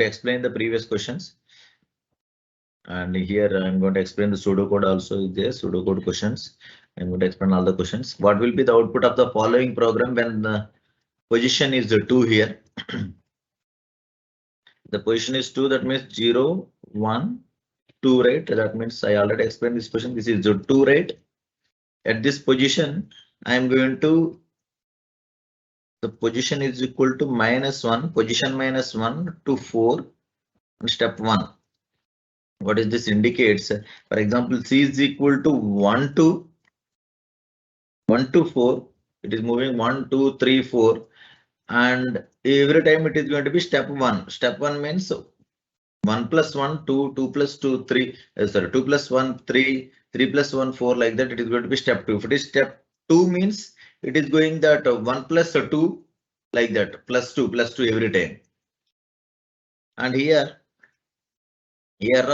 to explain the previous questions. And here I'm going to explain the pseudocode also is there, pseudocode questions. I'm going to explain all the questions. What will be the output of the following program when the position is 2 here? The position is 2, that means 0, 1, 2, right? That means I already explained this question. This is 2, right? At this position, I am going to, the position is equal to -1, position -1 to 4, step 1. What is this indicates? For example, C is equal to 1 to 4. It is moving 1, 2, 3, 4. And every time it is going to be step 1. Step 1 means 1 plus 1, 2, 2 plus 2, 3. Sorry, 2 plus 1, 3, 3 plus 1, 4, like that. It is going to be step 2. If it is step 2 means it is going that 1 plus 2, like that, plus 2 every time. And here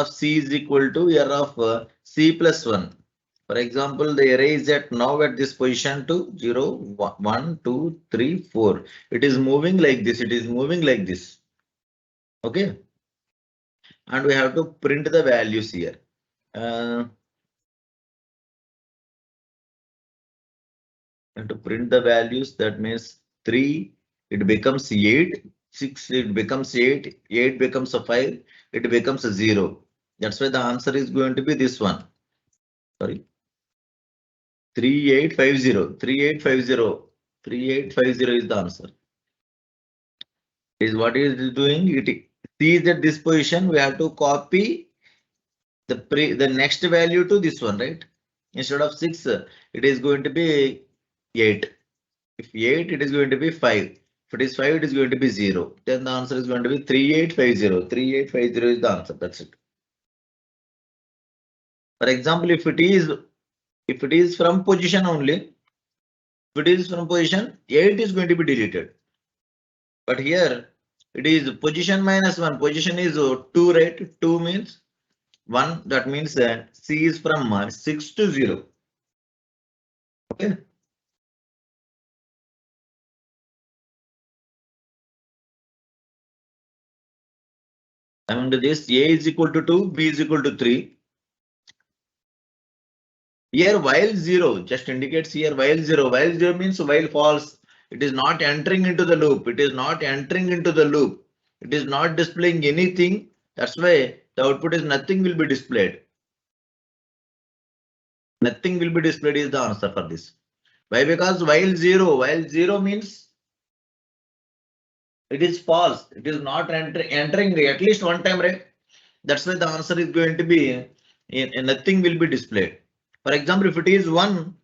of C is equal to of C plus 1. For example, the array is at now at this position to 0, 1, 2, 3, 4. It is moving like this. It is moving like this. Okay. And we have to print the values here. And to print the values, that means 3, it becomes 8, 6, it becomes 8, 8 becomes a 5, it becomes a 0. That's why the answer is going to be this one. Sorry. 3850, 3850, 3850 is the answer. Is what it is doing. It sees at this position, we have to copy the next value to this one, right? Instead of 6, it is going to be 8. If 8, it is going to be 5. If it is 5, it is going to be 0. Then the answer is going to be 3850. 3850 is the answer. That's it. For example, if it is from position only, if it is from position, 8 is going to be deleted. But here it is position -1. Position is 2, right? 2 means 1. That means C is from 6 to 0. Okay. And this A is equal to 2, B is equal to 3. Here while 0 just indicates here while 0. While 0 means while false. It is not entering into the loop. It is not entering into the loop. It is not displaying anything. That's why the output is nothing will be displayed. Nothing will be displayed is the answer for this. Why? Because while 0 means it is false. It is not entering at least one time, right? That's why the answer is going to be nothing will be displayed. For example, if it is 1,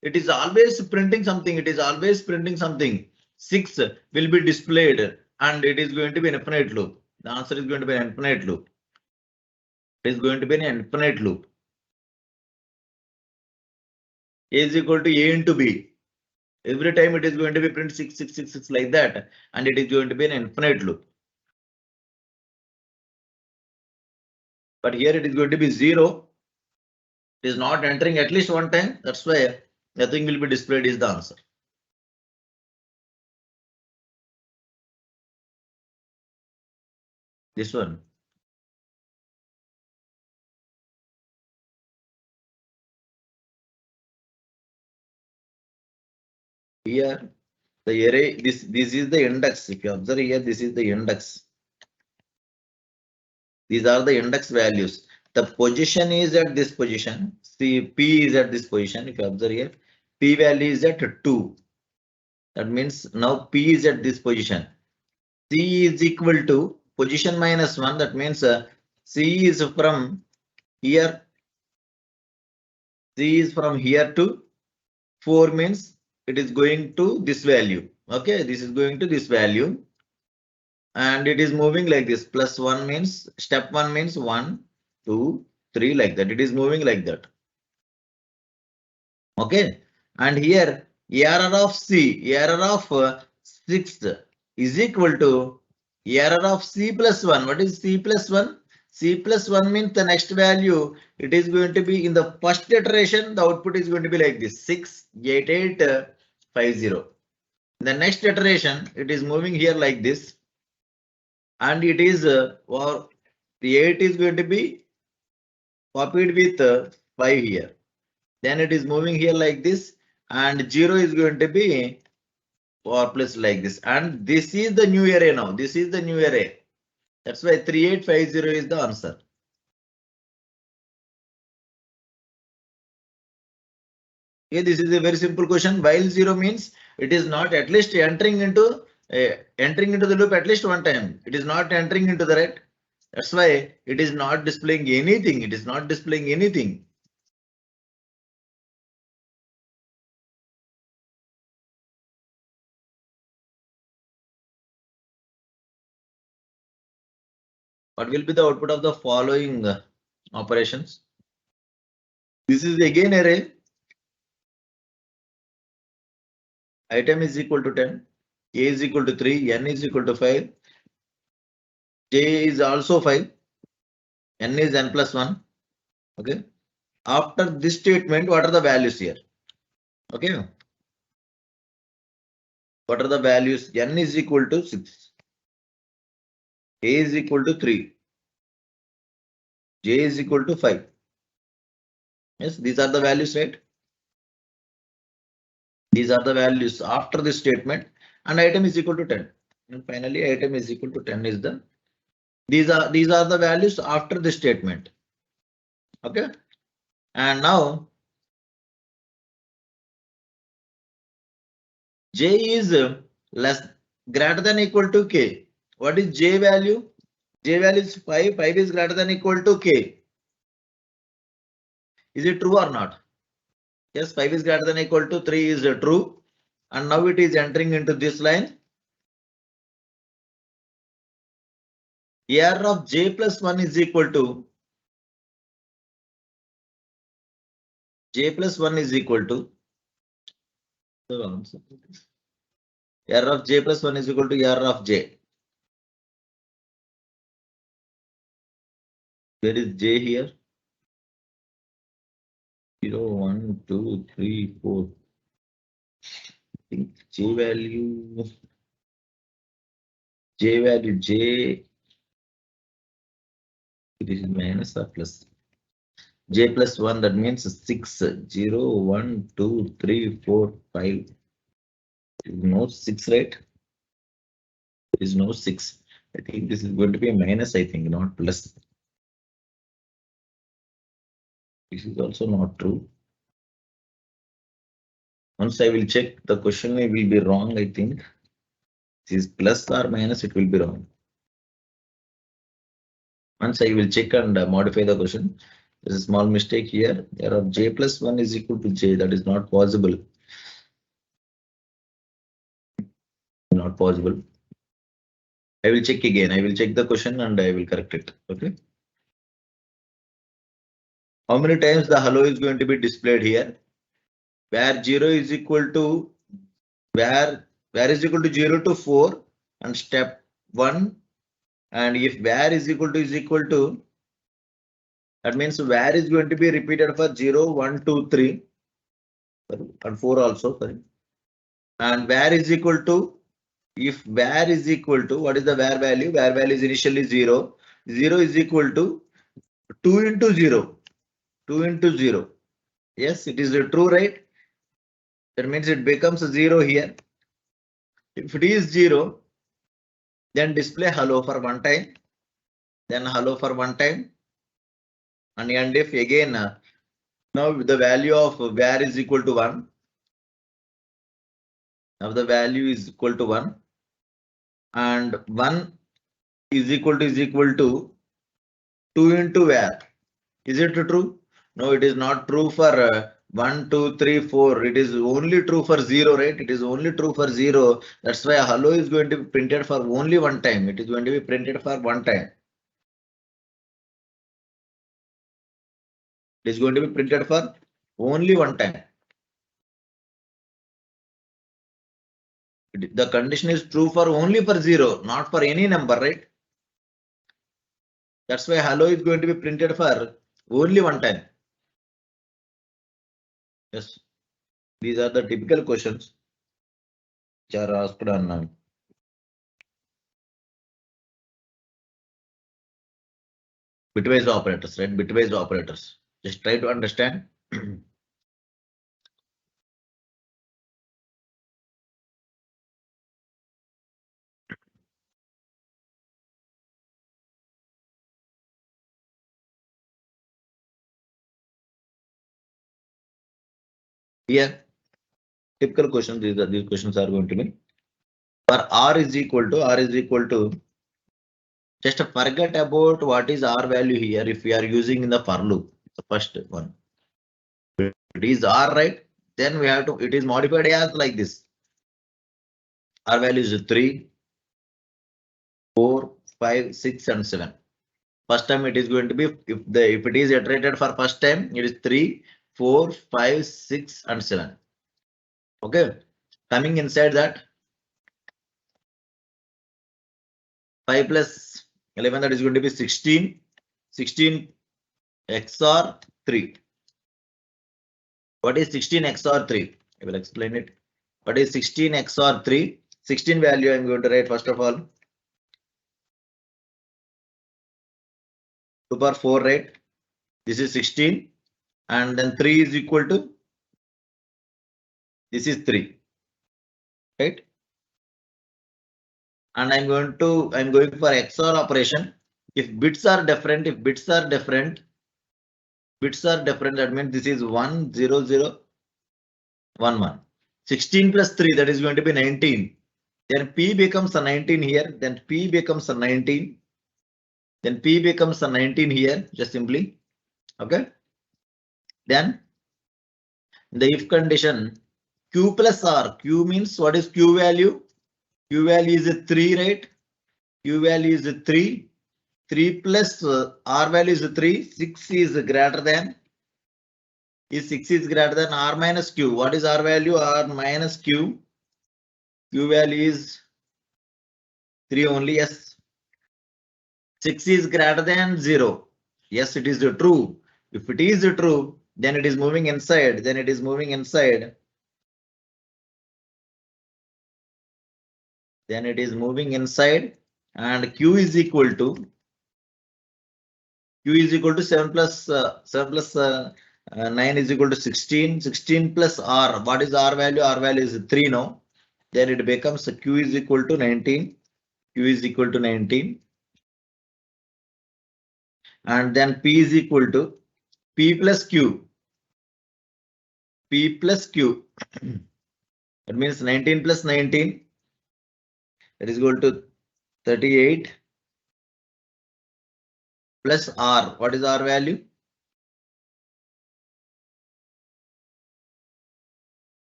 it is always printing something. It is always printing something. 6 will be displayed and it is going to be an infinite loop. The answer is going to be an infinite loop. It is going to be an infinite loop. A is equal to A into B. Every time it is going to be print 6, 6, 6, 6 like that, and it is going to be an infinite loop. But here it is going to be 0. It is not entering at least one time. That's why nothing will be displayed is the answer. This one. Here the array, this is the index. If you observe here, this is the index. These are the index values. The position is at this position. See, P is at this position. If you observe here, P value is at 2. That means now P is at this position. C is equal to position -1. That means C is from here. C is from here to 4 means it is going to this value. Okay, this is going to this value. And it is moving like this. +1 means step 1 means 1, 2, 3 like that. It is moving like that. Okay. And here error of C, error of 6 is equal to error of C plus 1. What is C plus 1? C plus 1 means the next value. It is going to be in the first iteration. The output is going to be like this 68850. The next iteration, it is moving here like this. and it is or the 8 is going to be copied with 5 here. Then it is moving here like this, and 0 is going to be or plus like this, and this is the new array now. This is the new array. That's why 3850 is the answer. Okay, this is a very simple question. While 0 means it is not at least entering into the loop at least one time. It is not entering into the right. That's why it is not displaying anything. It is not displaying anything. What will be the output of the following operations? This is again array. Item is equal to 10. A is equal to 3. N is equal to 5. J is also 5. N is n plus 1. Okay. After this statement, what are the values here? Okay. What are the values? N is equal to 6. A is equal to 3. J is equal to 5. Yes, these are the values, right? These are the values after this statement, and item is equal to 10. And finally, item is equal to 10 is the these are the values after the statement. Okay. And now J is less greater than equal to K. What is J value? J value is 5. 5 is greater than equal to K. Is it true or not? Yes, 5 is greater than equal to 3 is true. And now it is entering into this line. AR of J plus 1 is equal to J plus 1 is equal to R of J plus 1 is equal to R of J. Where is J here? 0, 1, 2, 3, 4. I think J value J. This is minus or plus. J plus 1, that means 6. 0, 1, 2, 3, 4, 5. No 6, right? There is no 6. I think this is going to be a minus, I think, not plus. This is also not true. Once I will check, the question will be wrong, I think. This is plus or minus, it will be wrong. Once I will check and modify the question. There's a small mistake here. There of J plus 1 is equal to J. That is not possible. Not possible. I will check again. I will check the question and I will correct it. Okay. How many times the hello is going to be displayed here? Where 0 is equal to where is equal to 0 to 4 and step 1, and if where is equal to that means where is going to be repeated for 0, 1, 2, 3 and 4 also, sorry. And where is equal to, if where is equal to, what is the where value? Where value is initially 0. 0 is equal to 2 into 0. 2 into 0. Yes, it is true, right? That means it becomes 0 here. If it is 0, then display hello for one time, then hello for one time, and if again now the value of where is equal to 1, now the value is equal to 1, and 1 is equal to 2 into where. Is it true? No, it is not true for 1, 2, 3, 4. It is only true for 0, right? It is only true for 0. That's why hello is going to be printed for only one time. It is going to be printed for one time. It is going to be printed for only one time. The condition is true for only for 0, not for any number, right? That's why hello is going to be printed for only one time. Yes, these are the typical questions which are asked on Bitwise operators, right? Bitwise operators. Just try to understand. Here, typical questions. These questions are going to be for R is equal to. Just forget about what is R value here. If we are using in the for loop, the first one, it is R, right? Then we have to. It is modified as like this. R value is 3, 4, 5, 6, and 7. First time it is going to be if it is iterated for first time, it is 3, 4, 5, 6, and 7. Okay. Coming inside that 5 plus 11, that is going to be 16. 16 XOR 3. What is 16 XOR 3? I will explain it. What is 16 XOR 3? 16 value I am going to write first of all. 2 power 4, right? This is 16. And then 3 is equal to, this is 3. Right? And I'm going for XOR operation. If bits are different, that means this is 1, 0, 0, 1, 1. 16 plus 3, that is going to be 19. Then P becomes a 19 here. Then P becomes a 19. Then P becomes a 19 here, just simply. Okay. Then the if condition Q plus R. Q means what is Q value? Q value is a 3, right? Q value is a 3. 3 plus R value is 3. 6 is greater than. Is 6 is greater than R minus Q. What is R value? R minus Q. Q value is 3 only. Yes. 6 is greater than 0. Yes, it is true. If it is true, then it is moving inside. Then it is moving inside. Then it is moving inside. And Q is equal to 7 plus 9 is equal to 16. 16 plus R. What is R value? R value is 3 now. Then it becomes Q is equal to 19. Q is equal to 19. And then P is equal to P plus Q. P plus Q. That means 19 plus 19. That is equal to 38. Plus R. What is R value?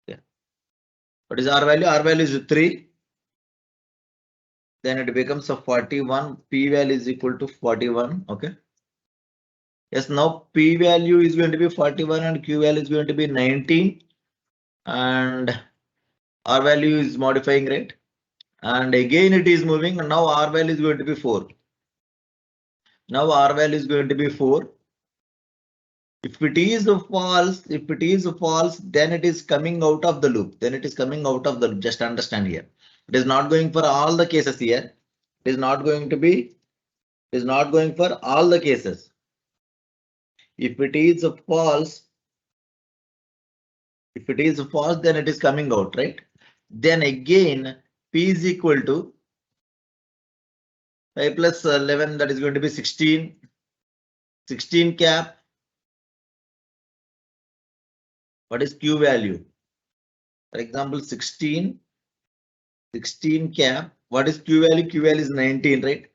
Yeah. What is R value? R value is 3. Then it becomes a 41. P value is equal to 41. Okay. Yes, now P value is going to be 41 and Q value is going to be 19. And R value is modifying, right? And again it is moving. And now R value is going to be 4. Now R value is going to be 4. If it is false, then it is coming out of the loop. Just understand here. It is not going for all the cases here. It is not going for all the cases. If it is false, then it is coming out, right? Then again, P is equal to 5 plus 11, that is going to be 16. 16 cap. What is Q value? For example, 16 cap. What is Q value? Q value is 19, right?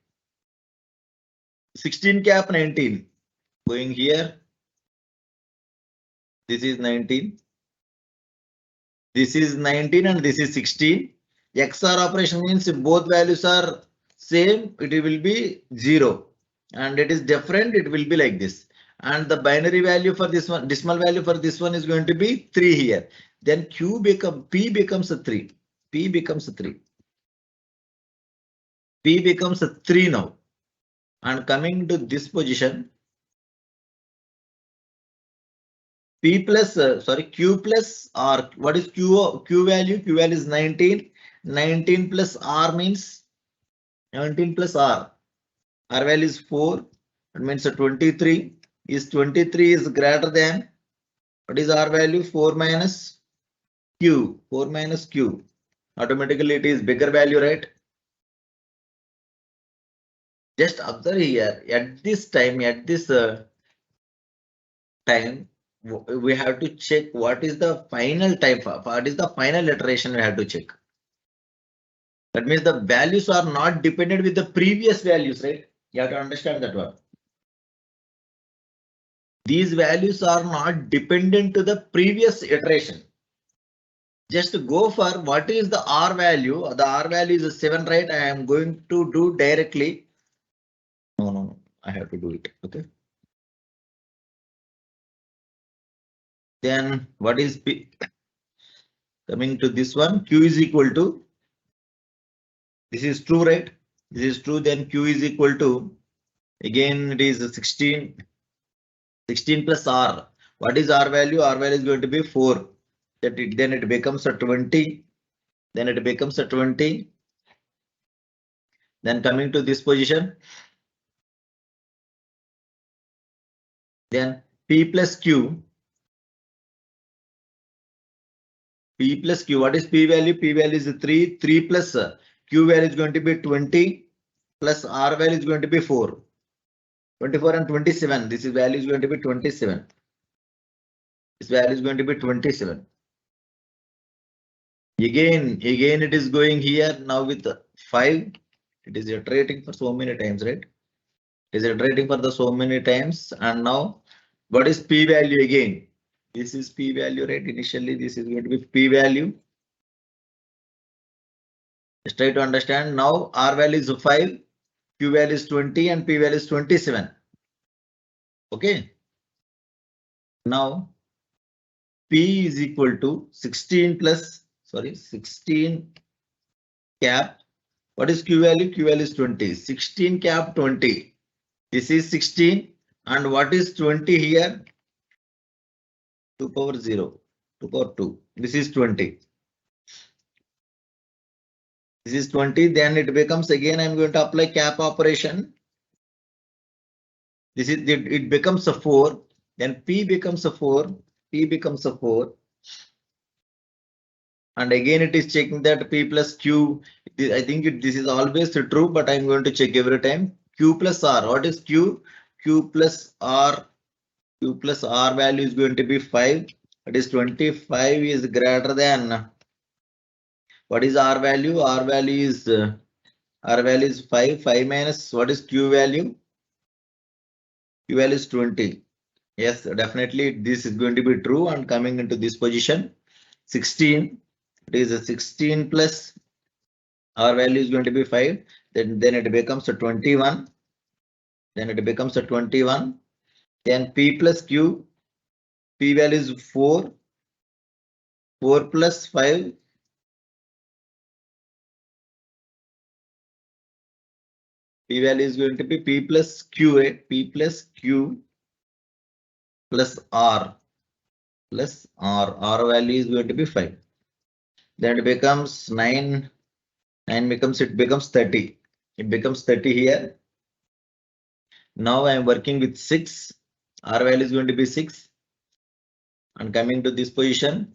16 cap 19. Going here. This is 19. This is 19 and this is 16. XOR operation means if both values are same, it will be 0. And it is different, it will be like this. And the binary value for this one, decimal value for this one is going to be 3 here. Then P becomes a 3. P becomes a 3. P becomes a 3 now. And coming to this position, P plus, sorry, Q plus R. What is Q value? Q value is 19. 19 plus R means 19 plus R. R value is 4. That means 23. Is 23 is greater than, what is R value? 4 minus Q. 4 minus Q. Automatically it is bigger value, right? Just observe here, at this time, time, we have to check what is the final time, what is the final iteration we have to check. That means the values are not dependent with the previous values, right? You have to understand that one. These values are not dependent to the previous iteration. Just go for what is the R value. The R value is 7, right? I am going to do directly. No, I have to do it. Okay. Then what is P? Coming to this one, Q is equal to, this is true, right? This is true, then Q is equal to, again it is 16 plus R. What is R value? R value is going to be 4. Then it becomes a 20. Then it becomes a 20. Then coming to this position, then P plus Q. P plus Q. What is P value? P value is 3. 3 plus Q value is going to be 20 plus R value is going to be 4. 24 and 27. This is value is going to be 27. This value is going to be 27. Again it is going here now with 5. It is iterating for so many times, right? It is iterating for the so many times. And now what is P value again? This is P value, right? Initially this is going to be P value. Just try to understand. Now R value is 5, Q value is 20 and P value is 27. Okay. Now P is equal to 16 plus, 16 cap. What is Q value? Q value is 20. 16 cap 20. This is 16. And what is 20 here? 2 power 0, 2 power 2. This is 20. This is 20. Then it becomes, again I'm going to apply cap operation. This is it becomes a 4. Then P becomes a 4. P becomes a 4. And again it is checking that P plus Q. I think this is always true, but I'm going to check every time. Q plus R. What is Q? Q plus R. Q plus R value is going to be 5. That is 25 is greater than. What is R value? R value is 5. 5 minus what is Q value? Q value is 20. Yes, definitely this is going to be true. And coming into this position, 16. It is a 16 plus R value is going to be 5. Then it becomes a 21. Then it becomes a 21. Then P plus Q. P value is 4. 4 plus 5. P value is going to be P plus Q. P plus Q plus R. Plus R. R value is going to be 5. Then it becomes 9. 9 becomes, it becomes 30. It becomes 30 here. Now I am working with 6. R value is going to be 6. And coming to this position,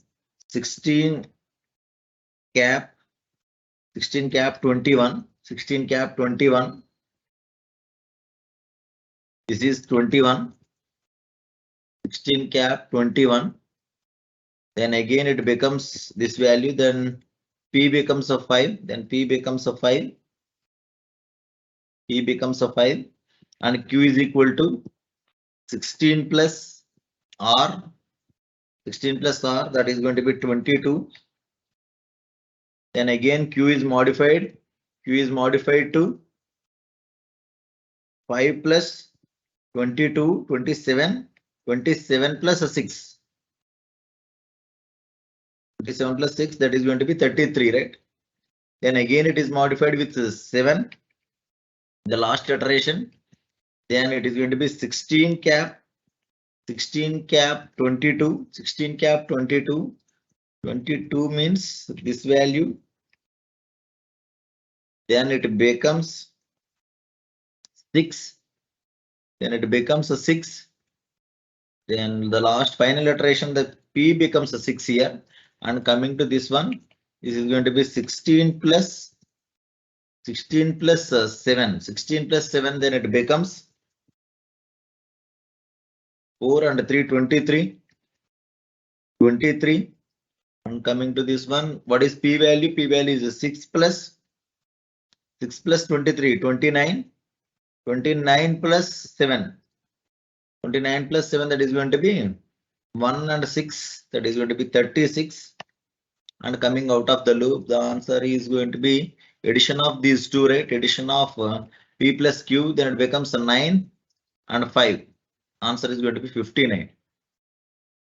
16 cap 21. 16 cap 21. This is 21. 16 cap 21. Then again it becomes this value. Then P becomes a 5. Then P becomes a 5. P becomes a 5. And Q is equal to 16 plus R. 16 plus R, that is going to be 22. Then again Q is modified. Q is modified to 5 plus 22, 27. 27 plus a 6. 27 plus 6, that is going to be 33, right? Then again it is modified with 7. The last iteration. Then it is going to be 16 cap 16 cap 22, 16 cap 22, 22 means this value, then it becomes 6, then it becomes a 6, then the last final iteration, the P becomes a 6 here, and coming to this one, this is going to be 16 plus 7, 16 plus 7, then it becomes 4 and 3, 23, 23. And coming to this one, what is P value? P value is 6 plus 23, 29, 29 plus 7, 29 plus 7, that is going to be 1 and 6, that is going to be 36. And coming out of the loop, the answer is going to be addition of these two, right? Addition of P plus Q, then it becomes a 9 and 5. Answer is going to be 59.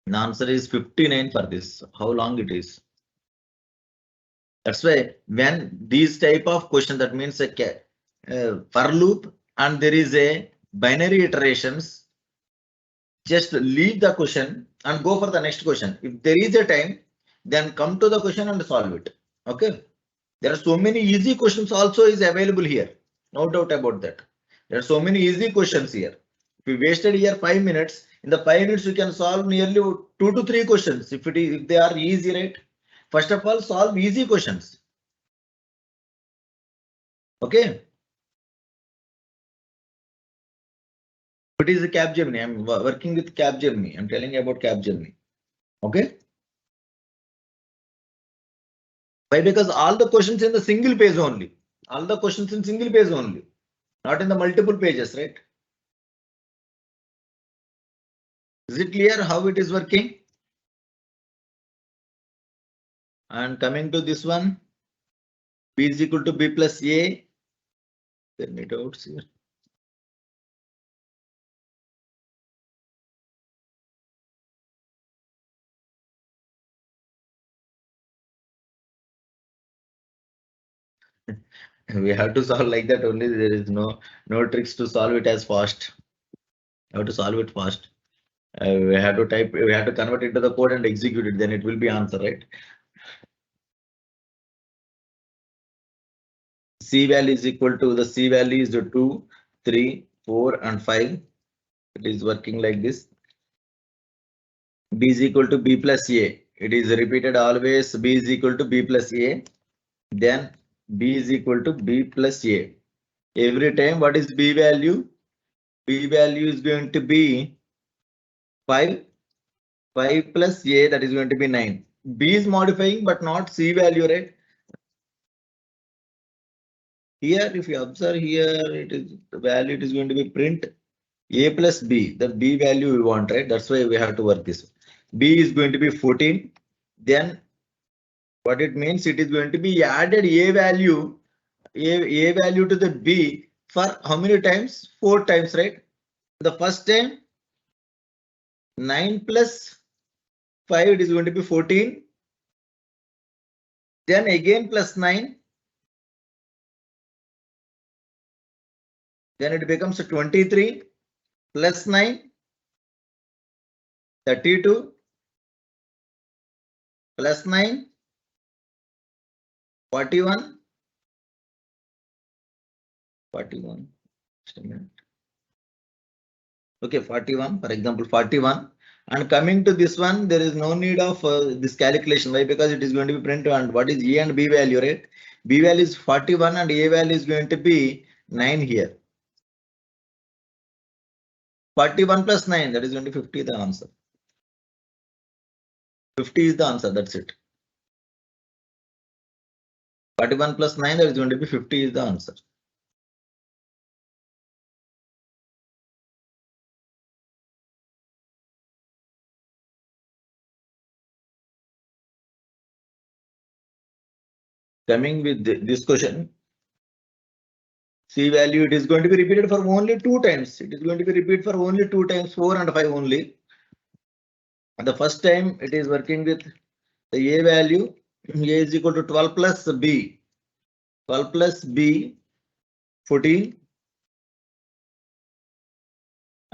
The answer is 59 for this. How long it is? That's why when these type of question, that means a for loop and there is a binary iterations, just leave the question and go for the next question. If there is a time, then come to the question and solve it. Okay. There are so many easy questions also is available here. No doubt about that. There are so many easy questions here. If we wasted here 5 minutes, in the 5 minutes you can solve nearly 2 to 3 questions if they are easy, right? First of all, solve easy questions. Okay. It is a Capgemini. I'm working with Capgemini. I'm telling you about Capgemini. Okay. Why? Because all the questions in the single page only. All the questions in single page only. Not in the multiple pages, right? Is it clear how it is working? And coming to this one, B is equal to B plus A. There are doubts here. We have to solve like that only. There is no tricks to solve it as fast. You have to solve it fast. We have to type. We have to convert it to the code and execute it. Then it will be answer, right? C value is equal to the C value is the 2, 3, 4, and 5. It is working like this. B is equal to B plus A. It is repeated always. B is equal to B plus A. Then B is equal to B plus A. Every time, what is B value? B value is going to be 5. 5 plus A, that is going to be 9. B is modifying, but not C value, right? Here, if you observe here, it is the value, it is going to be print A plus B. The B value we want, right? That's why we have to work this. B is going to be 14. Then what it means, it is going to be added A value to the B for how many times? 4 times, right? The first time 9 plus 5, it is going to be 14. Then again plus 9. Then it becomes 23 plus 9, 32 plus 9, 41. 41. Just a minute. Okay, 41, for example, 41. And coming to this one, there is no need of this calculation. Why? Because it is going to be printed. And what is A and B value, right? B value is 41 and A value is going to be 9 here. 41 plus 9, that is going to be 50, the answer. 50 is the answer, that's it. 41 plus 9, that is going to be 50 is the answer. Coming with this question, C value, it is going to be repeated for only 2 times. It is going to be repeated for only 2 times, 4 and 5 only. And the first time it is working with the A value, A is equal to 12 plus B. 12 plus B, 14.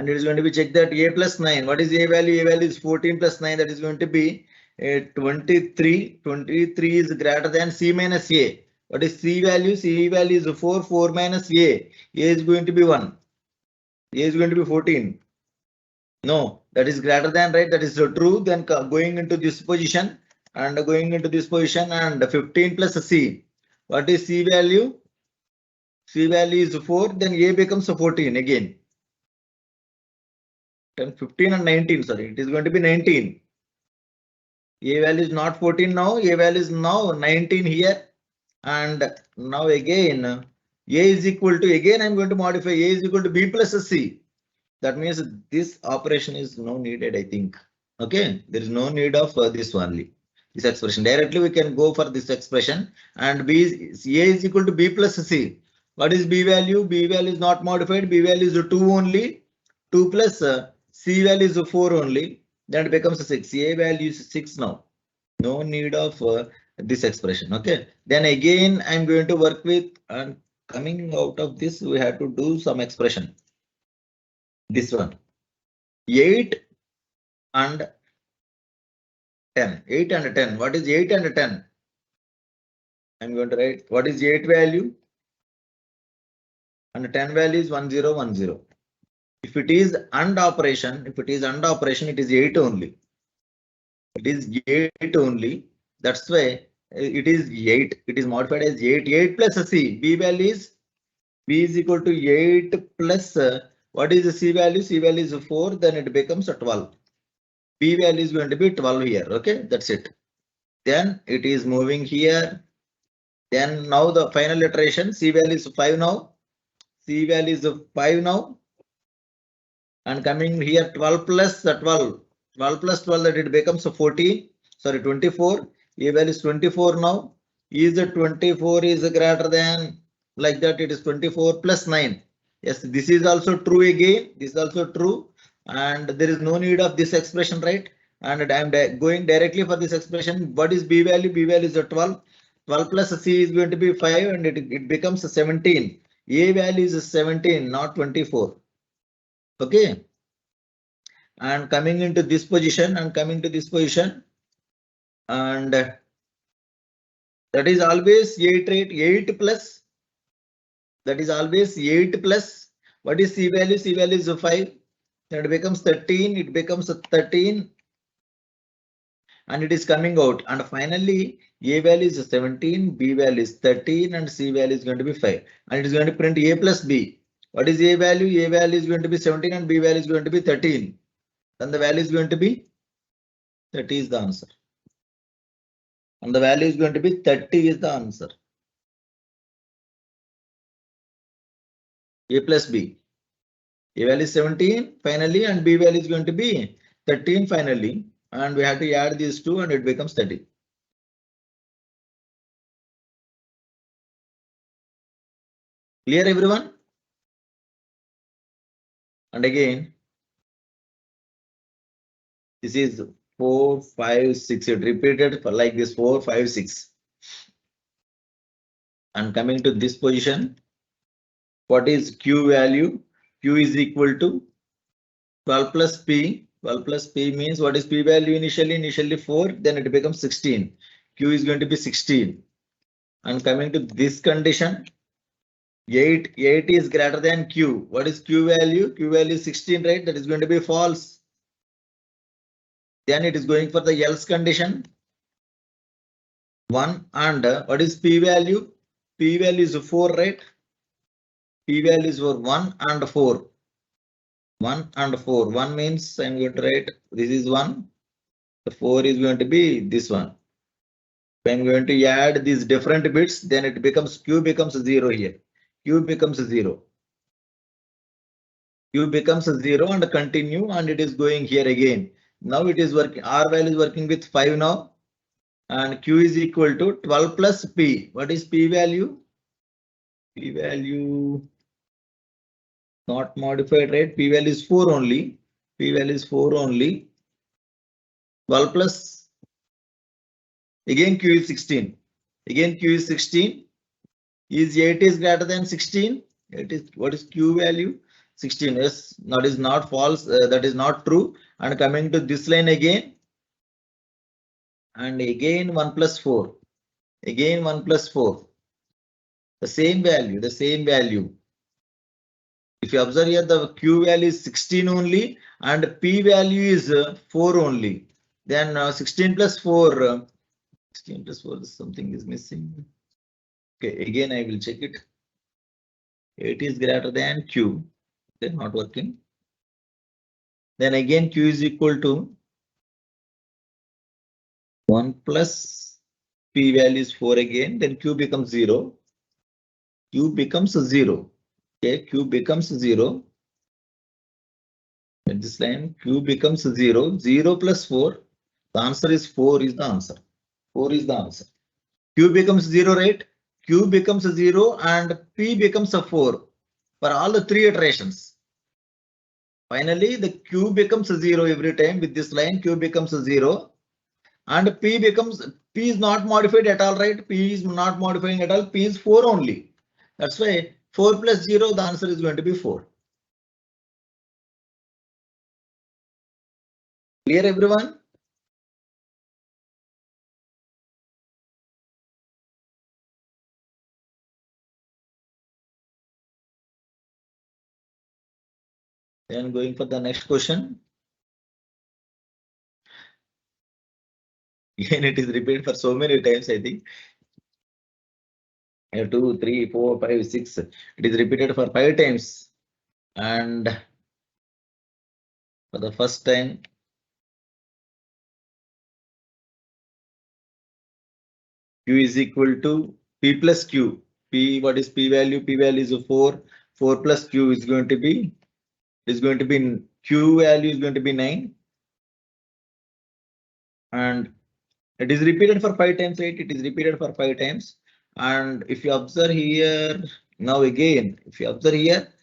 and it is going to be check that a plus 9. What is a value? A value is 14 plus 9. That is going to be 23. 23 is greater than c minus a. What is c value? C value is 4. 4 minus a. A is going to be 1. A is going to be 14. No, that is greater than, right? That is true. Then going into this position and going into this position and 15 plus c. What is c value? C value is 4. Then a becomes 14 again. 10, 15 and 19. Sorry, it is going to be 19. A value is not 14 now. A value is now 19 here. And now again, a is equal to, again I'm going to modify, a is equal to b plus c. That means this operation is no needed, I think. Okay, there is no need of this only. This expression directly we can go for this expression, and b is a is equal to b plus c. What is b value? B value is not modified. B value is 2 only. 2 plus c value is 4 only. Then it becomes 6. A value is 6 now. No need of this expression. Okay. Then again I'm going to work with, and coming out of this we have to do some expression. This one, 8 and 10. 8 and 10. What is 8 and 10? I'm going to write what is 8 value and 10 value is 1010. If it is AND operation, it is 8 only. It is 8 only. That's why it is 8. It is modified as 8. 8 plus c. B value is, b is equal to 8 plus what is the c value? C value is 4. Then it becomes a 12. B value is going to be 12 here. Okay, that's it. Then it is moving here. Then now the final iteration, c value is 5 now. C value is 5 now. And coming here 12 plus 12. 12 plus 12, that it becomes 14. Sorry, 24. A value is 24 now. Is the 24 is greater than, like that it is 24 plus 9. Yes, this is also true again. This is also true. And there is no need of this expression, right? And I am going directly for this expression. What is b value? B value is a 12. 12 plus c is going to be 5 and it becomes 17. A value is 17, not 24. Okay. And coming into this position and and that is always 8, right? 8 plus, that is always 8 plus. What is c value? C value is 5. Then it becomes 13. It becomes 13. And it is coming out. And finally, a value is 17, b value is 13, and c value is going to be 5. And it is going to print a plus b. What is a value? A value is going to be 17 and b value is going to be 13. Then the value is going to be 30 is the answer. And the value is going to be 30 is the answer. A plus b. A value is 17 finally, and b value is going to be 13 finally. And we have to add these two and it becomes 30. Clear, everyone? And again, this is 4, 5, 6. It repeated for like this 4, 5, 6. And coming to this position, what is q value? Q is equal to 12 plus p. 12 plus p means what is p value initially? Initially 4, then it becomes 16. Q is going to be 16. And coming to this condition, 8 is greater than q. What is q value? Q value is 16, right? That is going to be false. Then it is going for the else condition. 1 and what is p value? P value is 4, right? P value is for 1 and 4. 1 and 4. 1 means I'm going to write this is 1. The 4 is going to be this one. If I'm going to add these different bits, then it becomes q becomes 0 here. Q becomes 0. Q becomes 0 and continue, and it is going here again. Now it is working. R value is working with 5 now, and q is equal to 12 plus p. What is p value? P value not modified, right? P value is 4 only. P value is 4 only. 12 plus, again q is 16. Again q is 16. Is 8 is greater than 16? It is, what is q value? 16. Yes, that is not false. That is not true. And coming to this line again. And again 1 plus 4. Again 1 plus 4. The same value. The same value. If you observe here, the Q value is 16 only and P value is 4 only. Then 16 plus 4. 16 plus 4, something is missing. Okay, again I will check it. 8 is greater than Q. They're not working. Then again Q is equal to 1 plus P value is 4 again. Then Q becomes 0. Q becomes 0. Okay, Q becomes 0. At this line, Q becomes 0. 0 plus 4. The answer is 4 is the answer. 4 is the answer. Q becomes 0, right? Q becomes 0 and P becomes a 4 for all the 3 iterations. Finally, the Q becomes 0 every time with this line. Q becomes 0 and P is not modified at all, right? P is not modifying at all. P is 4 only. That's why 4 plus 0, the answer is going to be 4. Clear, everyone? Then going for the next question. Again, it is repeated for so many times, I think. 2, 3, 4, 5, 6. It is repeated for 5 times. And for the first time, Q is equal to P plus Q. P, what is P value? P value is 4. 4 plus Q is going to be Q value is going to be 9. And it is repeated for 5 times, right? It is repeated for 5 times. And if you observe here, now again, if you observe here,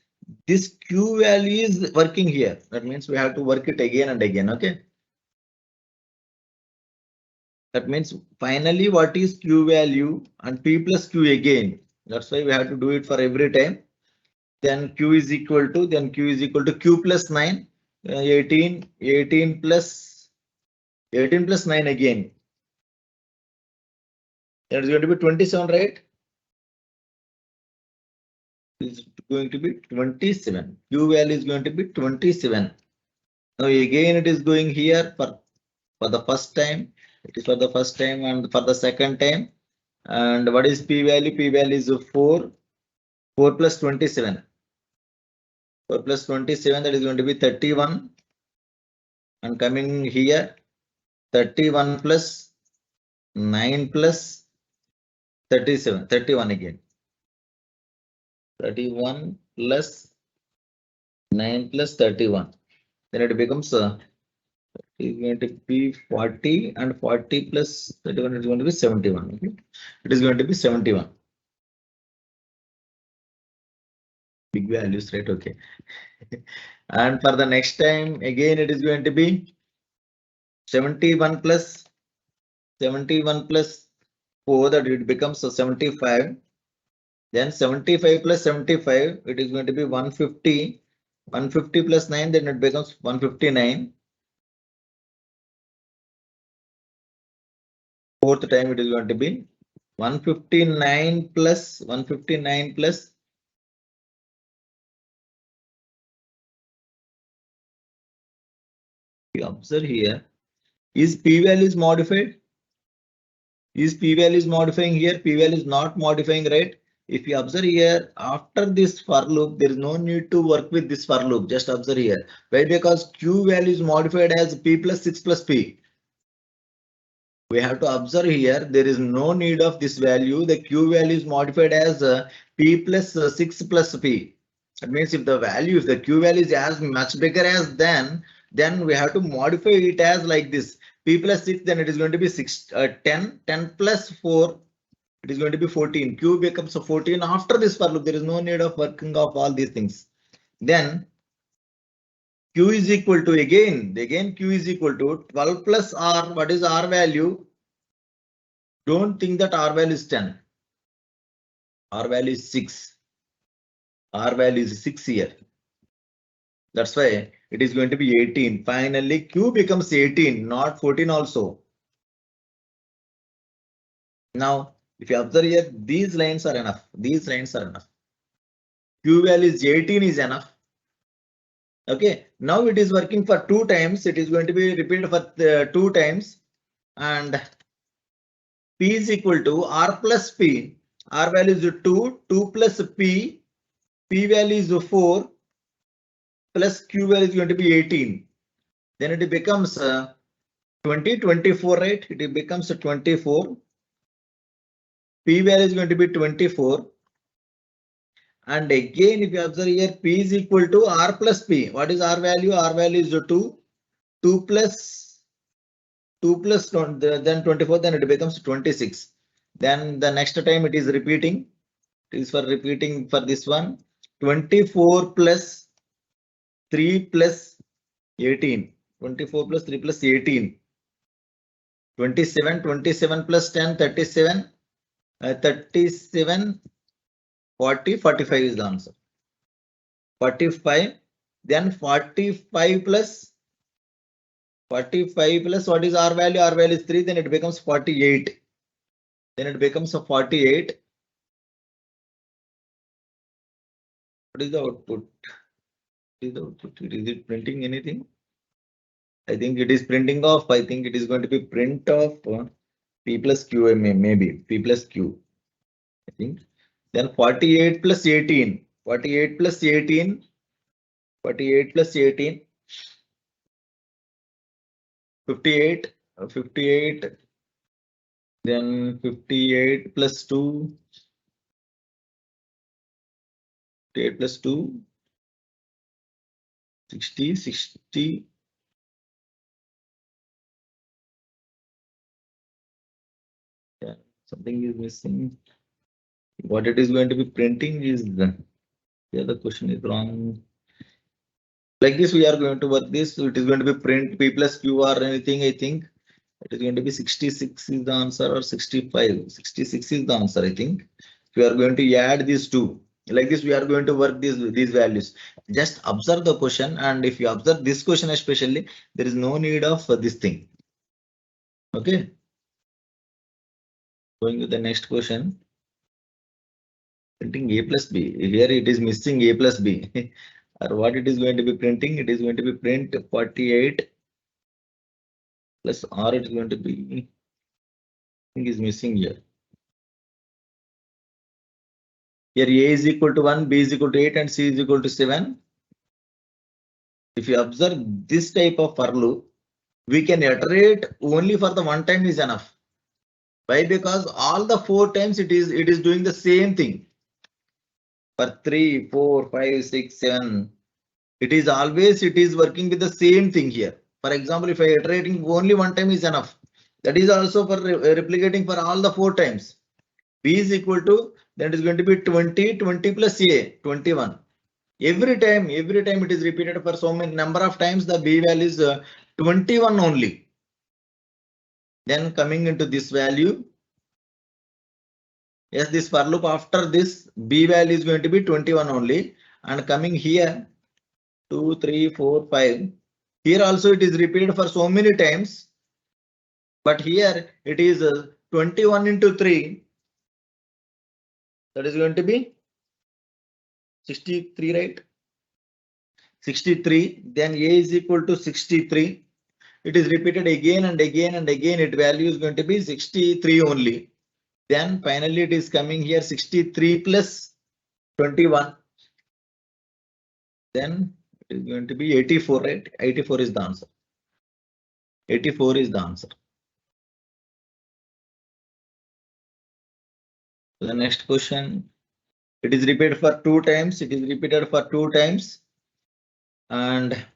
this Q value is working here. That means we have to work it again and again. Okay. That means finally what is Q value and P plus Q again. That's why we have to do it for every time. Then Q is equal to Q plus 9, 18 plus 9 again. That is going to be 27, right? Is going to be 27. Q value is going to be 27. Now again it is going here for the first time. It is for the first time and for the second time. And what is P value? P value is 4. 4 plus 27. 4 plus 27, that is going to be 31. And coming here, 31 plus 9 plus 37. 31 again. 31 plus 9 plus 31. Then it becomes is going to be 40 and 40 plus 31 is going to be 71. Okay? It is going to be 71. Big values, right? Okay. And for the next time, again, it is going to be 71 plus 4, that it becomes 75. Then 75 plus 75, it is going to be 150. 150 plus 9, then it becomes 159. Fourth time, it is going to be 159 plus 159 plus. You observe here, is P value is modified? Is P value is modifying here? P value is not modifying, right? If you observe here, after this for loop, there is no need to work with this for loop. Just observe here. Why? Because Q value is modified as P plus 6 plus P. We have to observe here, there is no need of this value. The Q value is modified as P plus 6 plus P. That means if the Q value is as much bigger as then we have to modify it as like this. P plus 6, then it is going to be 10 plus 4, it is going to be 14. Q becomes 14 after this for loop. There is no need of working of all these things. Then Q is equal to again Q is equal to 12 plus R. What is R value? Don't think that R value is 10. R value is 6. R value is 6 here. That's why it is going to be 18. Finally, Q becomes 18, not 14 also. Now, if you observe here, these lines are enough. These lines are enough. Q value is 18 is enough. Okay. Now it is working for 2 times. It is going to be repeated for 2 times. And P is equal to R plus P. R value is 2. 2 plus P. P value is 4. Plus Q value is going to be 18. Then it becomes 24, right? It becomes 24. P value is going to be 24. And again, if you observe here, P is equal to R plus P. What is R value? R value is 2. 2 plus 20, then 24, then it becomes 26. Then the next time it is repeating. It is for repeating for this one. 24 plus 3 plus 18. 24 plus 3 plus 18. 27. 27 plus 10, 37. 37. 40, 45 is the answer. 45, then 45 plus what is R value? R value is 3, then it becomes 48. Then it becomes a 48. What is the output? What is the output? Is it printing anything? I think it is printing off. I think it is going to be print of P plus Q, maybe P plus Q. I think. Then 48 plus 18. 48 plus 18. 48 plus 18. 58. 58. Then 58 plus 2. 58 plus 2. 60. 60. Yeah, something is missing. What it is going to be printing is the question is wrong. Like this, we are going to work this. So it is going to be print P plus Q or anything. I think it is going to be 66 is the answer or 65. 66 is the answer. I think we are going to add these two. Like this, we are going to work these values. Just observe the question, and if you observe this question especially, there is no need of this thing. Okay. Going to the next question. Printing A plus B. Here it is missing A plus B. Or what it is going to be printing? It is going to be print 48 plus R. It is going to be. I think is missing here. Here A is equal to 1, B is equal to 8, and C is equal to 7. If you observe this type of for loop, we can iterate only for the one time is enough. Why? Because all the 4 times it is doing the same thing. For 3, 4, 5, 6, 7. It is working with the same thing here. For example, if I iterating only one time is enough. That is also for replicating for all the 4 times. B is equal to, that is going to be 20, 20 plus A, 21. Every time it is repeated for so many number of times, the B value is 21 only. Then coming into this value, yes, this for loop after this B value is going to be 21 only, and coming here 2, 3, 4, 5. Here also it is repeated for so many times, but here it is 21 into 3. That is going to be 63, right? 63. Then A is equal to 63. It is repeated again and again and again. Its value is going to be 63 only. Then finally it is coming here 63 plus 21. Then it is going to be 84, right? 84 is the answer. 84 is the answer. The next question. It is repeated for 2 times. It is repeated for 2 times. And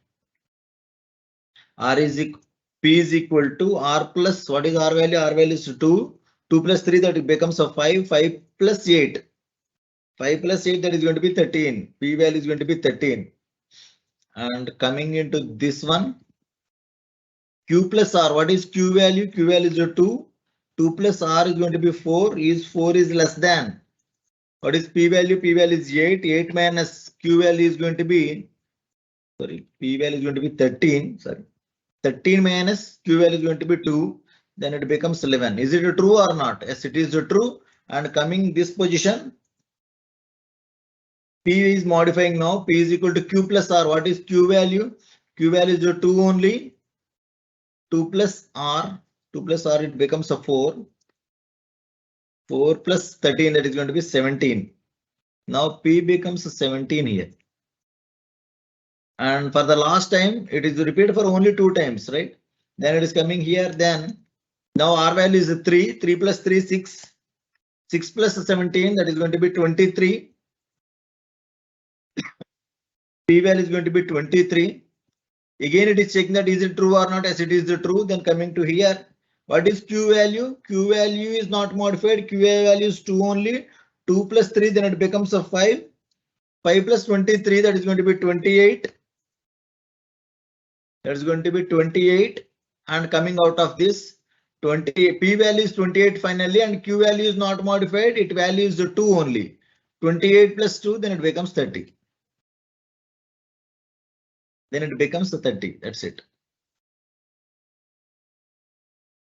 P is equal to R plus, what is R value? R value is 2. 2 plus 3, that it becomes a 5. 5 plus 8. 5 plus 8, that is going to be 13. P value is going to be 13. And coming into this one, Q plus R. What is Q value? Q value is 2. 2 plus R is going to be 4. Is 4 is less than. What is P value? P value is 8. 8 minus Q value is going to be sorry, P value is going to be 13, sorry, 13 minus Q value is going to be 2, then it becomes 11. Is it true or not? Yes, it is true. And coming this position, P is modifying now, P is equal to Q plus R. What is Q value? Q value is 2 only, 2 plus R, 2 plus R, it becomes a 4. 4 plus 13, that is going to be 17. Now P becomes 17 here. And for the last time, it is repeated for only 2 times, right? Then it is coming here, then now R value is 3, 3 plus 3, 6. 6 plus 17, that is going to be 23. P value is going to be 23. Again, it is checking that is it true or not. As it is true, then coming to here, what is Q value? Q value is not modified. Q value is 2 only. 2 plus 3, then it becomes a 5. 5 plus 23, that is going to be 28. That is going to be 28. And coming out of this, 20, P value is 28 finally, and Q value is not modified. It value is 2 only. 28 plus 2, then it becomes 30. Then it becomes 30. That's it.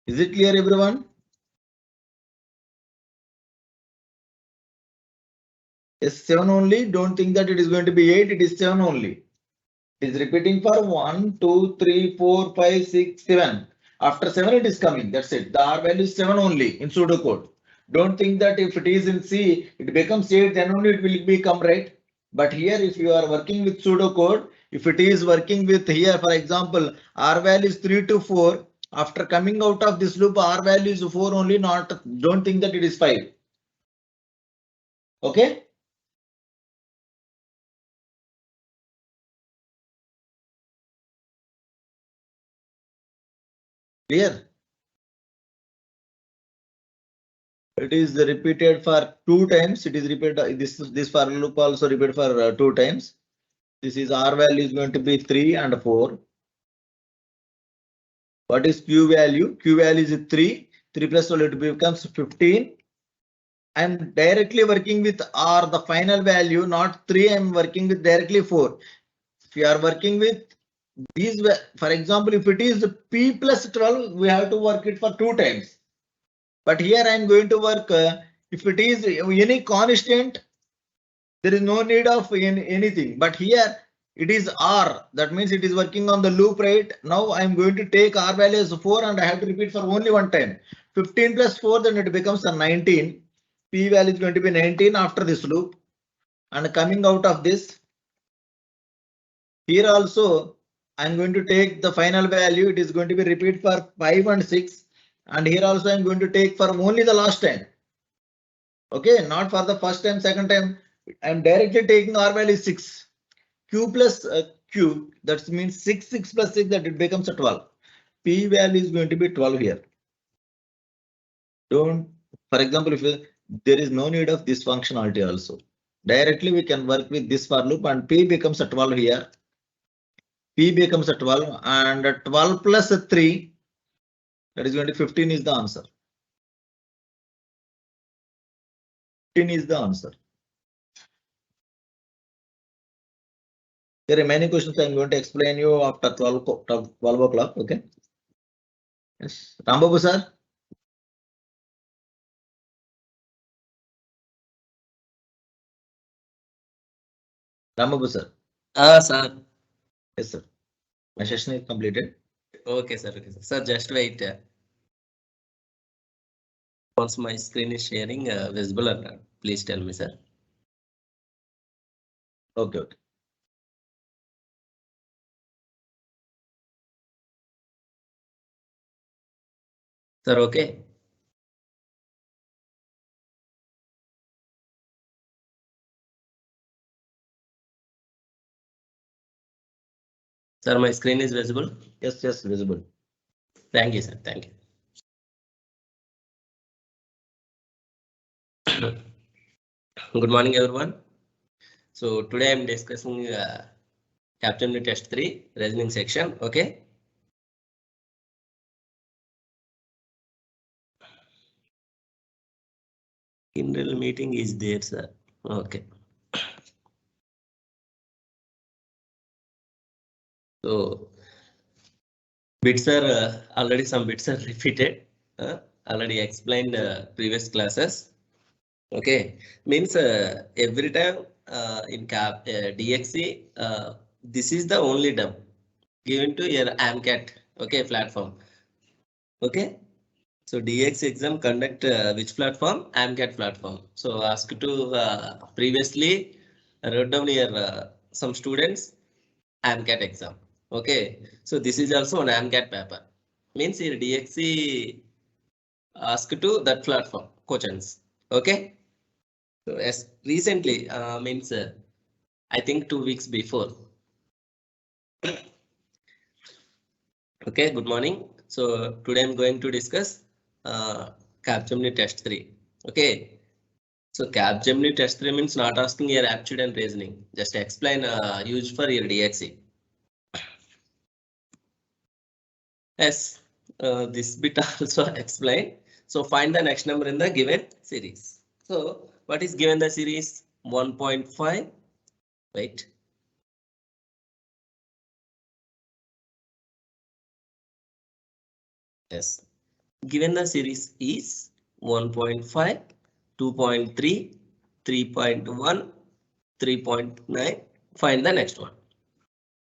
Is it clear, everyone? Yes, 7 only. Don't think that it is going to be 8. It is 7 only. It is repeating for 1, 2, 3, 4, 5, 6, 7. After 7, it is coming. That's it. The R value is 7 only in pseudocode. Don't think that if it is in C, it becomes 8, then only it will become right. But here, if you are working with pseudocode, if it is working with here, for example, R value is 3 to 4. After coming out of this loop, R value is 4 only, not, don't think that it is 5. Okay? Clear? It is repeated for 2 times. It is repeated. This for loop also repeated for 2 times. This is R value is going to be 3 and 4. What is Q value? Q value is 3. 3 plus 12, it becomes 15. I'm directly working with R, the final value, not 3. I'm working with directly 4. If you are working with these, for example, if it is P plus 12, we have to work it for 2 times. But here I'm going to work, if it is any constant, there is no need of anything. But here it is R. That means it is working on the loop, right? Now I'm going to take R value as 4 and I have to repeat for only 1 time. 15 plus 4, then it becomes a 19. P value is going to be 19 after this loop. And coming out of this, here also I'm going to take the final value. It is going to be repeat for 5 and 6. And here also I'm going to take for only the last time. Okay, not for the first time, second time. I'm directly taking R value 6. Q plus Q, that means 6, 6 plus 6, that it becomes a 12. P value is going to be 12 here. Don't, for example, if there is no need of this functionality also. Directly we can work with this for loop and P becomes a 12 here. P becomes a 12 and 12 plus 3, that is going to 15 is the answer. 15 is the answer. The remaining questions I'm going to explain you after 12 o'clock. Okay. Yes. Rambabu sir. Rambabu sir. Sir. Yes, sir. My session is completed. Okay, sir. Okay, sir. Sir, just wait. Once my screen is sharing, visible or not, please tell me, sir. Okay, okay. Sir, okay. Sir, my screen is visible. Yes, yes, visible. Thank you, sir. Thank you. Good morning, everyone. So today I'm discussing Capgemini test 3 reasoning section. Okay. Kyndryl meeting is there, sir. Okay. So bits are already some bits are repeated. Already explained previous classes. Okay, means every time in DXC, this is the only term given to your AMCAT. Okay, platform. Okay, so DX exam conduct which platform? AMCAT platform. So asked to previously wrote down here some students AMCAT exam. Okay, so this is also an AMCAT paper. Means here DXC asked to that platform questions. Okay, so as recently means I think 2 weeks before. Okay, good morning. So today I'm going to discuss Capgemini test 3. Okay, so Capgemini test 3 means not asking your aptitude and reasoning. Just explain used for your DXC. Yes, this bit also explain. So find the next number in the given series. So what is given the series? 1.5. Wait. Yes. Given the series is 1.5, 2.3, 3.1, 3.9. Find the next one.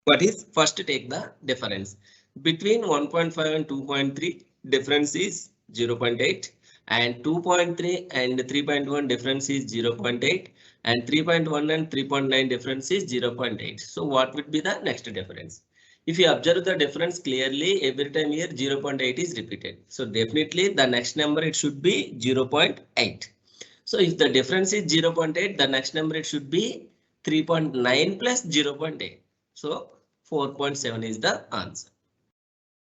What is first take the difference between 1.5 and 2.3 difference is 0.8 and 2.3 and 3.1 difference is 0.8 and 3.1 and 3.9 difference is 0.8. So what would be the next difference? If you observe the difference clearly, every time here 0.8 is repeated. So definitely the next number it should be 0.8. So if the difference is 0.8, the next number it should be 3.9 plus 0.8. So 4.7 is the answer.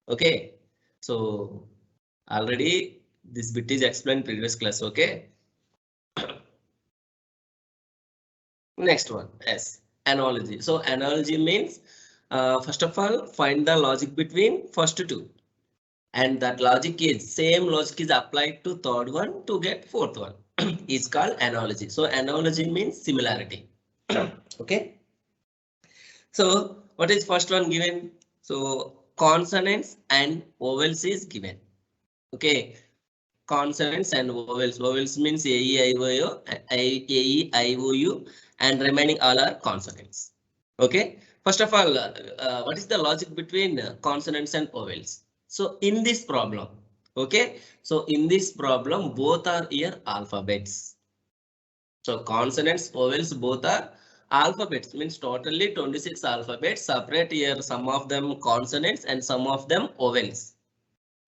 Okay. So already this bit is explained previous class. Okay. Next one. Yes. Analogy. So analogy means first of all, find the logic between first two. And that logic is same logic is applied to third one to get fourth one. Is called analogy. So analogy means similarity. Okay. So what is first one given? So consonants and vowels is given. Okay. Consonants and vowels. Vowels means A, E, I, O, U, A, E, I, O, U, and remaining all are consonants. Okay. First of all, what is the logic between consonants and vowels? So in this problem, okay. So in this problem, both are here alphabets. So consonants, vowels, both are alphabets, means totally 26 alphabets. Separate here, some of them consonants and some of them vowels.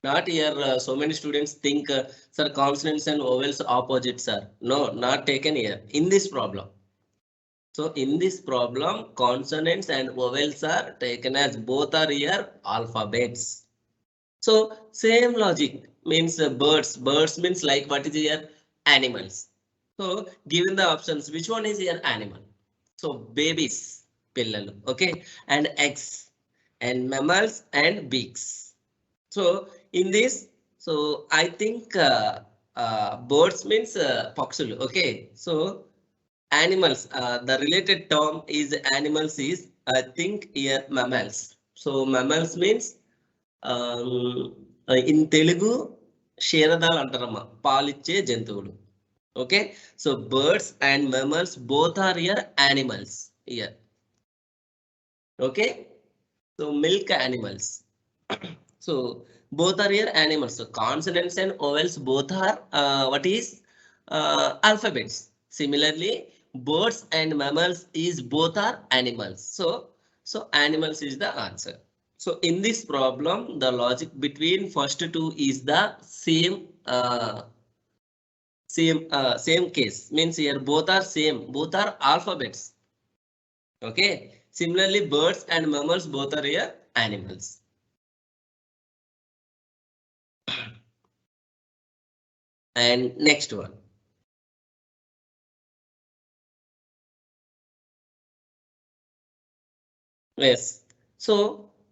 Not here, so many students think, sir, consonants and vowels opposite, sir. No, not taken here in this problem. So in this problem, consonants and vowels are taken as both are here alphabets. So same logic means birds. Birds means like what is here? Animals. So given the options, which one is here? Animal. So babies, pillalu, okay, and eggs, and mammals and beaks. So in this, so I think birds means paksulu, okay. So animals, the related term is animals is I think here mammals. So mammals means in Telugu క్షీరదాలు అంటారమ్మా పాలిచ్చే జంతువులు. Okay, so birds and mammals both are here animals here. Okay, so milk animals. So both are here animals. So consonants and vowels both are what is alphabets. Similarly, birds and mammals is both are animals. So animals is the answer. So in this problem, the logic between first two is the same case. Means here both are same, both are alphabets. Okay. Similarly, birds and mammals both are here animals. And next one. Yes. So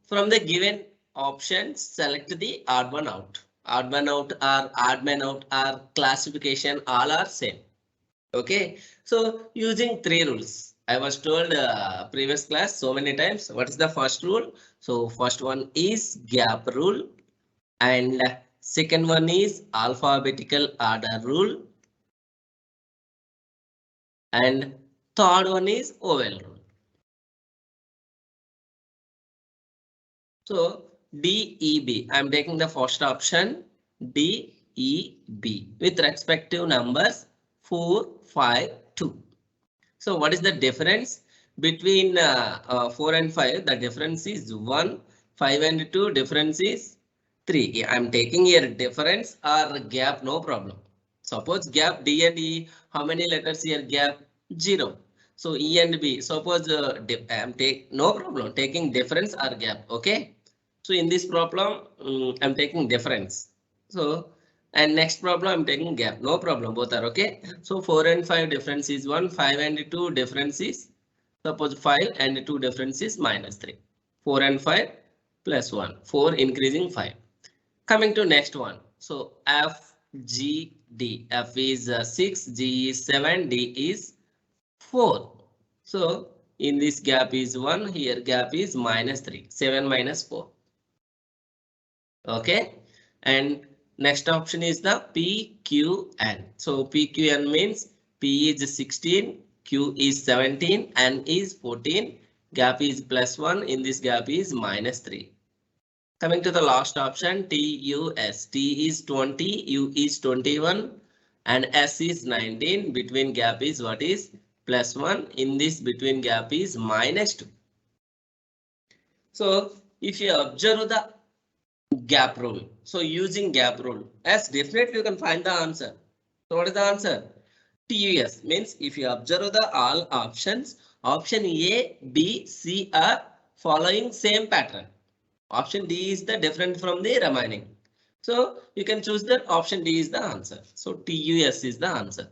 from the given options, select the odd one out. Odd one out or odd man out or classification all are same. Okay. So using three rules. I was told previous class so many times. What is the first rule? So first one is gap rule, and second one is alphabetical order rule, and third one is oval rule. So DEB, I'm taking the first option, DEB, with respective numbers 4, 5, 2. So what is the difference between 4 and 5? The difference is 1, 5 and 2 difference is 3. I'm taking here difference or gap, no problem. Suppose gap D and E, how many letters here gap? 0. So E and B, suppose I'm no problem taking difference or gap. Okay. So in this problem, I'm taking difference. So and next problem I'm taking gap, no problem, both are okay. So 4 and 5 difference is 1, 5 and 2 difference is, suppose 5 and 2 difference is -3. 4 and 5 plus 1, 4 increasing 5. Coming to next one. So F, G, D. F is 6, G is 7, D is 4. So in this gap is 1, here gap is -3, 7 minus 4. Okay, and next option is the PQN. So PQN means P is 16, Q is 17, N is 14, gap is +1, in this gap is -3. Coming to the last option, TUS. T is 20, U is 21, and S is 19. Between gap is what is +1, in this between gap is -2. So if you observe the gap rule, so using gap rule, as definitely you can find the answer. So what is the answer? TUS means if you observe the all options, option A, B, C are following same pattern. Option D is the different from the remaining. So you can choose that option D is the answer. So TUS is the answer.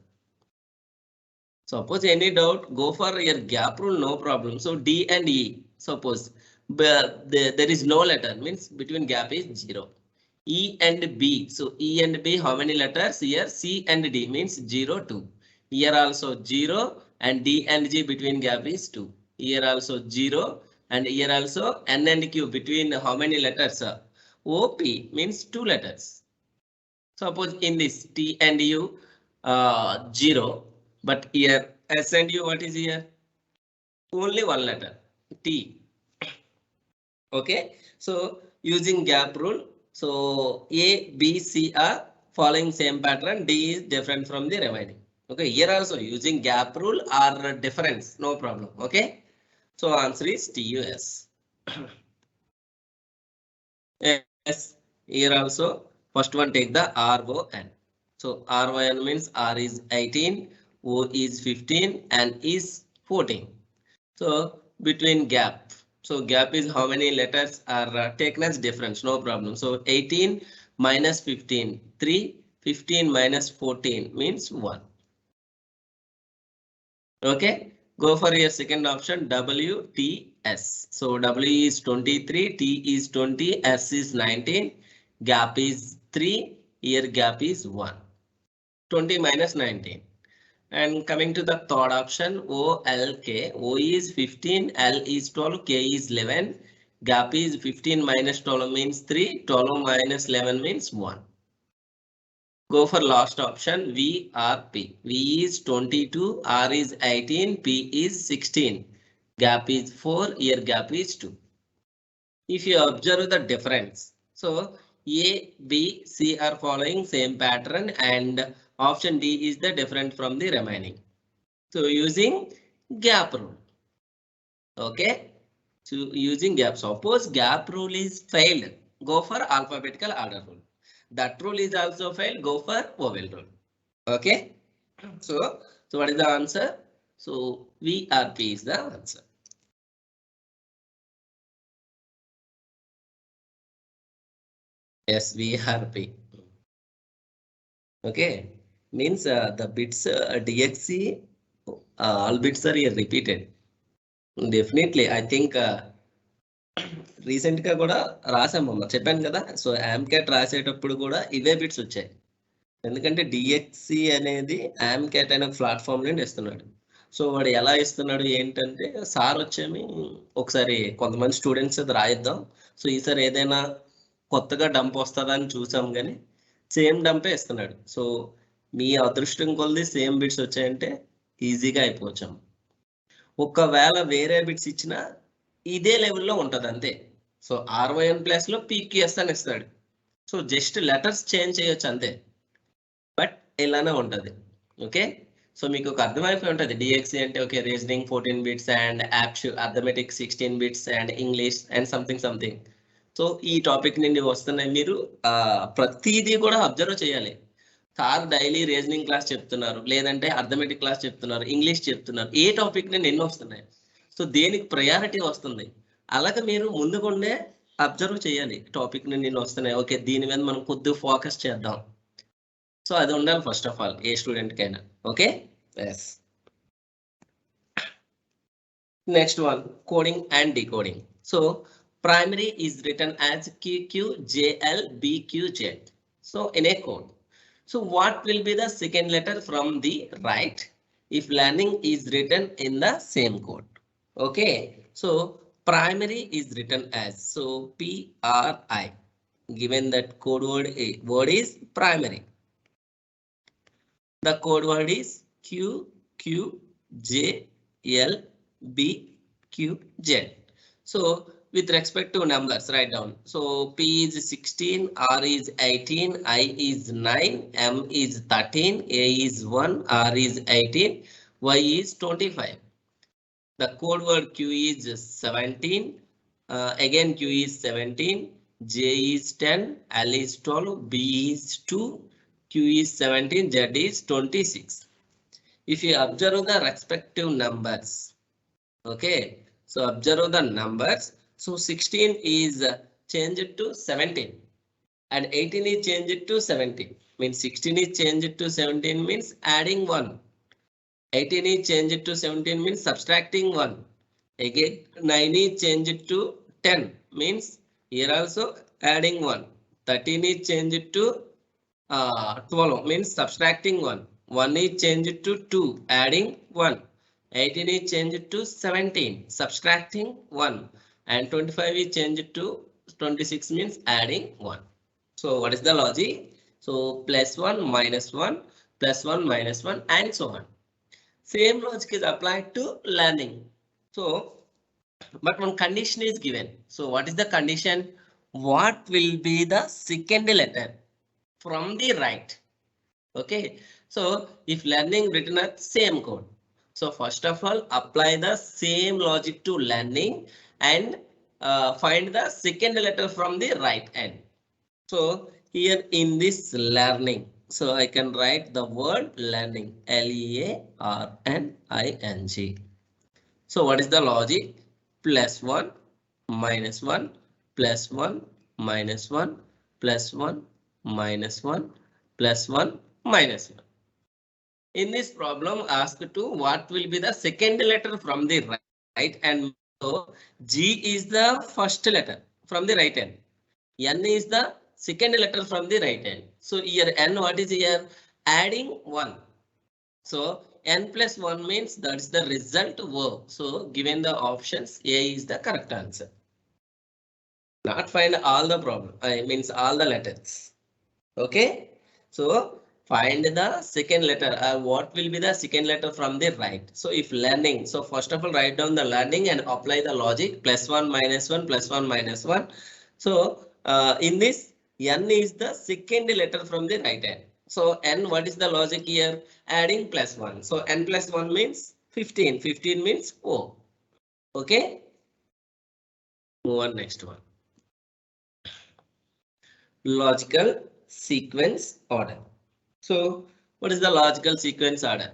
Suppose any doubt, go for your gap rule, no problem. So D and E, suppose but there is no letter, means between gap is 0. E and B, so E and B, how many letters here? C and D means 0, 2. Here also 0, and D and G between gap is 2. Here also 0, and here also N and Q between how many letters? OP means 2 letters. Suppose in this T and U 0, but here S and U, what is here? Only one letter, T. Okay, so using gap rule, so A, B, C are following same pattern, D is different from the remaining. Okay, here also using gap rule or difference, no problem. Okay, so answer is TUS. Yes, here also first one take the RON. So RON means R is 18, O is 15, and is 14. So between gap, so gap is how many letters are taken as difference, no problem. So 18 minus 15, 3, 15 minus 14 means 1. Okay, go for your second option, WTS. So W is 23, T is 20, S is 19, gap is 3, here gap is 1. 20 minus 19. And coming to the third option, OLK, O is 15, L is 12, K is 11. Gap is 15 minus 12 means 3, 12 minus 11 means 1. Go for last option, VRP. V is 22, R is 18, P is 16. Gap is 4, here gap is 2. If you observe the difference, so A, B, C are following same pattern, and option D is the different from the remaining. So using gap rule. Okay, so using gap, suppose gap rule is failed, go for alphabetical order rule. That rule is also failed, go for oval rule. Okay, so what is the answer? So VRP is the answer. Yes, VRP. Okay, means the bits DXC, all bits are here repeated. Definitely, I think recent గా కూడా రాసామమ్మ, చెప్పాను కదా. So యామ్క్యాట్ రాసేటప్పుడు కూడా ఇవే bits వచ్చాయి, ఎందుకంటే DXC అనేది యామ్క్యాట్ అనే ప్లాట్ఫామ్ నుండి ఇస్తున్నాడు. సో వాడు ఎలా ఇస్తున్నాడు ఏంటంటే సార్ వచ్చేమి ఒకసారి కొంతమంది స్టూడెంట్స్ అది రాయిద్దాం, సో ఈసారి ఏదైనా కొత్తగా డంప్ వస్తుందా అని చూసాం కానీ సేమ్ డంపే ఇస్తున్నాడు. సో మీ అదృష్టం కొలది సేమ్ బిట్స్ వచ్చాయంటే ఈజీగా అయిపోవచ్చాం. ఒకవేళ వేరే బిట్స్ ఇచ్చినా ఇదే లెవెల్లో ఉంటుంది అంతే. సో RYN ప్లస్ లో PQS అని ఇస్తాడు. సో జస్ట్ లెటర్స్ చేంజ్ చేయొచ్చు అంతే, బట్ ఇలానే ఉంటుంది. ఓకే, సో మీకు ఒక అర్థమైపోయి ఉంటుంది DXE అంటే okay reasoning 14 bits and arithmetic 16 bits and English and something. So ఈ టాపిక్ నుండి వస్తున్నాయి. మీరు ప్రతిదీ కూడా అబ్జర్వ్ చేయాలి. సార్ డైలీ రీజనింగ్ క్లాస్ చెప్తున్నారు, లేదంటే అర్థమెటిక్ క్లాస్ చెప్తున్నారు, ఇంగ్లీష్ చెప్తున్నారు, ఏ టాపిక్ నుండి ఎన్ని వస్తున్నాయి, సో దేనికి ప్రయారిటీ వస్తుంది, అలాగే మీరు ముందుకుండే అబ్జర్వ్ చేయాలి. టాపిక్ నుండి ఎన్ని వస్తున్నాయి, ఓకే దీని మీద మనం కొద్దిగా ఫోకస్ చేద్దాం. సో అది ఉండాలి ఫస్ట్ ఆఫ్ ఆల్ ఏ స్టూడెంట్ కైనా. Okay, yes. Next one, coding and decoding. So primary is written as QQJLBQZ. So in a code, so what will be the second letter from the right if learning is written in the same code? Okay, so primary is written as, so PRI, given that code word is primary. The code word is QQJLBQZ. So with respect to numbers, write down. So P is 16, R is 18, I is 9, M is 13, A is 1, R is 18, Y is 25. The code word Q is 17, again Q is 17, J is 10, L is 12, B is 2, Q is 17, Z is 26. If you observe the respective numbers, okay, so observe the numbers. So 16 is changed to 17 and 18 is changed to 17. Means 16 is changed to 17 means adding 1. 18 is changed to 17 means subtracting 1. Again 9 is changed to 10 means here also adding 1. 13 is changed to 12 means subtracting 1. 1 is changed to 2 adding 1. 18 is changed to 17 subtracting 1. And 25 is changed to 26 means adding 1. So what is the logic? So plus 1 minus 1 plus 1 minus 1 and so on. Same logic is applied to learning. So but one condition is given. So what is the condition? What will be the second letter from the right? Okay, so if learning written at same code, so first of all apply the same logic to learning and find the second letter from the right end. So here in this learning, so I can write the word learning, LEARNING. So what is the logic? Plus 1 minus 1 plus 1 minus 1 plus 1 minus 1 plus 1 minus 1. In this problem, ask to what will be the second letter from the right, and so G is the first letter from the right hand. N is the second letter from the right hand. So here N, what is here? Adding 1. So N plus 1 means that is the result verb. So given the options, A is the correct answer. Not find all the problem, means all the letters. Okay, so find the second letter. What will be the second letter from the right? So if learning, so first of all write down the learning and apply the logic. Plus 1 minus 1 plus 1 minus 1. So in this N is the second letter from the right hand. So N, what is the logic here? Adding plus 1. So N plus 1 means 15. 15 means O. Okay, move on next one. Logical sequence order. So what is the logical sequence order?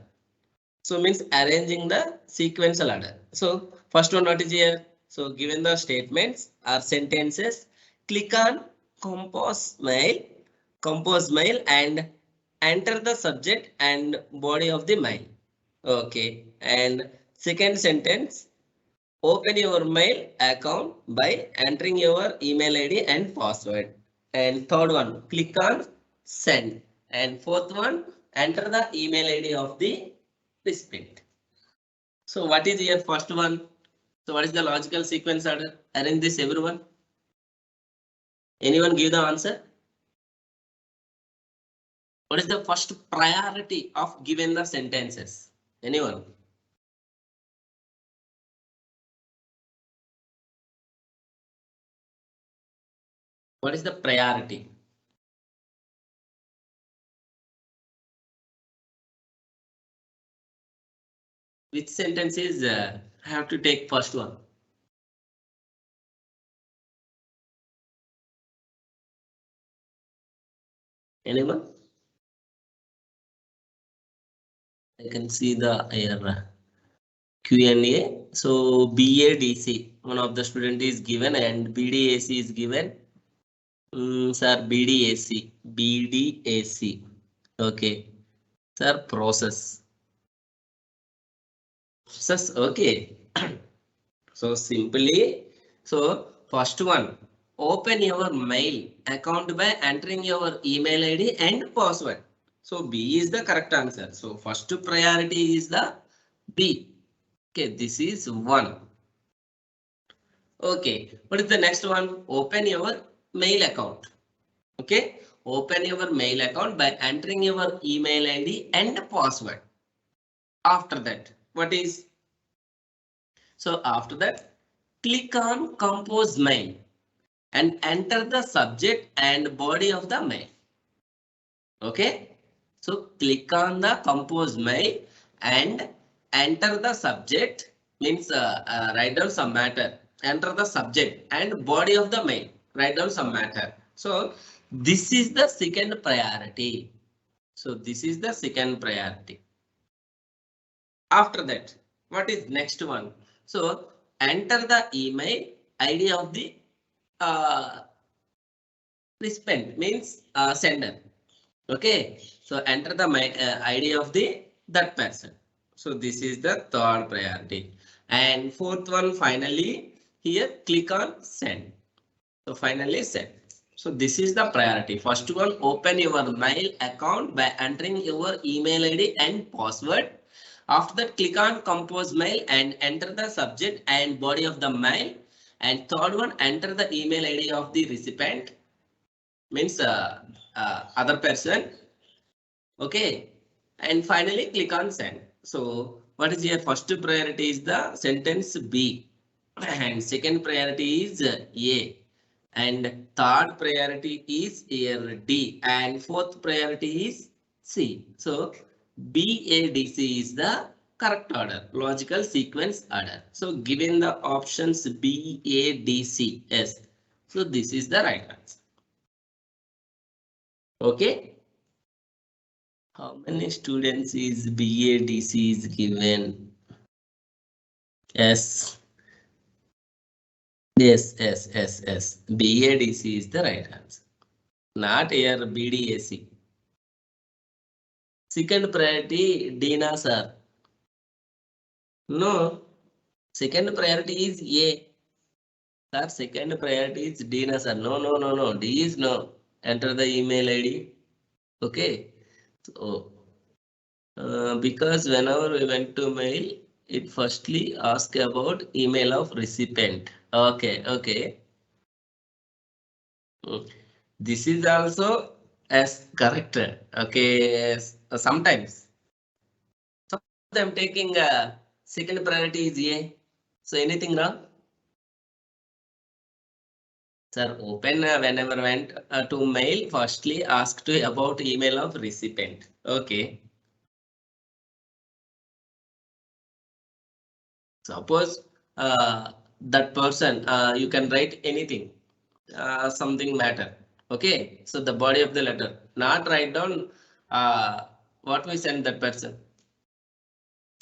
So means arranging the sequential order. So first one, what is here? So given the statements or sentences, click on compose mail and enter the subject and body of the mail. Okay, and second sentence, open your mail account by entering your email ID and password. And third one, click on send. And fourth one, enter the email ID of the recipient. So what is your first one? So what is the logical sequence order? Arrange this everyone. Anyone give the answer? What is the first priority of given the sentences? Anyone? What is the priority? Which sentence is have to take first one? Anyone? I can see the Q&A. So BADC, one of the student is given and BDAC is given. Sir, BDAC. Okay. Sir, process. Process, okay. So simply, so first one, open your mail account by entering your email ID and password. So B is the correct answer. So first priority is the B. Okay, this is one. Okay, what is the next one? Open your mail account. Okay, open your mail account by entering your email ID and password. After that, what is? So after that, click on compose mail and enter the subject and body of the mail. Okay, so click on the compose mail and enter the subject, means write down some matter, enter the subject and body of the mail, write down some matter. So this is the second priority. So this is the second priority. After that, what is next one? So enter the email ID of the uh, recipient, means sender. Okay, so enter the ID of the that person. So this is the third priority. And fourth one, finally, here click on send. So finally send. So this is the priority. First one, open your mail account by entering your email ID and password. After that, click on compose mail and enter the subject and body of the mail. And third one, enter the email ID of the recipient, means other person. Okay, and finally click on send. So what is your first priority is the sentence B, and second priority is A, and third priority is here D, and fourth priority is C. So BADC is the correct order, logical sequence order. So given the options BADC, yes, so this is the right answer. Okay. How many students is BADC is given? Yes. Yes. BADC is the right answer. Not here BDAC. Second priority Dina sir. No. Second priority is A. Sir, second priority is Dina sir. No. D is no. Enter the email ID. Okay. So because whenever we went to mail, it firstly ask about email of recipient. Okay. This is also as correct. Okay, sometimes. Some of them taking second priority is A. So anything wrong? Sir, open whenever went to mail, firstly ask to about email of recipient. Okay. Suppose that person, you can write anything, something matter. Okay, so the body of the letter, not write down what we send that person.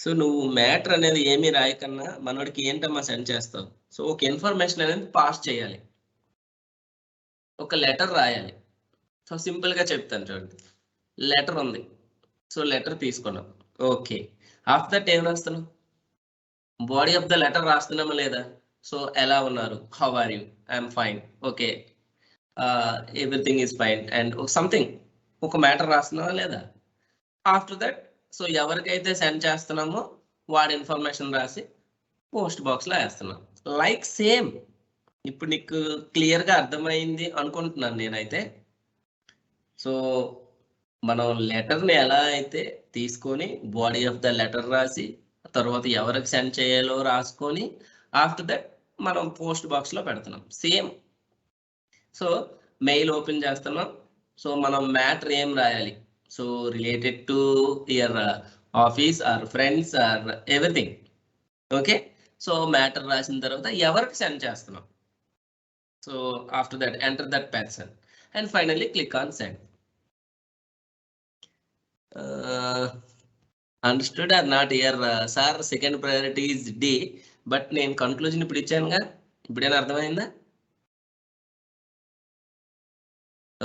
So నువ్వు matter అనేది ఏమి రాయకన్నా మనోడికి ఏంటమ్మా send చేస్తావు. So ఒక information అనేది pass చేయాలి, ఒక లెటర్ రాయాలి. సో సింపుల్ గా చెప్తాను చూడండి. లెటర్ ఉంది, సో లెటర్ తీసుకున్నాం. ఓకే, ఆఫ్టర్ దట్ ఏం రాస్తున్నాం? బాడీ ఆఫ్ ద లెటర్ రాస్తున్నామా లేదా? సో ఎలా ఉన్నారు, how are you, I'm fine, okay, everything is fine and something, ఒక మ్యాటర్ రాస్తున్నామా లేదా? ఆఫ్టర్ దట్ సో ఎవరికైతే సెండ్ చేస్తున్నామో వాడి ఇన్ఫర్మేషన్ రాసి పోస్ట్ బాక్స్ లో వేస్తున్నాం. లైక్ సేమ్ ఇప్పుడు నీకు క్లియర్ గా అర్థమైంది అనుకుంటున్నాను నేనైతే. సో మనం లెటర్ ని ఎలా అయితే తీసుకొని బాడీ ఆఫ్ ద లెటర్ రాసి తర్వాత ఎవరికి సెండ్ చేయాలో రాసుకొని ఆఫ్టర్ దట్ మనం పోస్ట్ బాక్స్ లో పెడుతున్నాం సేమ్. సో మెయిల్ ఓపెన్ చేస్తున్నాం. సో మనం మ్యాటర్ ఏం రాయాలి? So related to your office or friends or everything. Okay, so matter రాసిన తర్వాత ఎవరికి సెండ్ చేస్తున్నాం. So after that enter that person and finally click on send. Understood or not ఇయర్ sir? Second priority is D, but నేను conclusion ఇప్పుడు ఇచ్చానుగా, ఇప్పుడేనా అర్థమైందా?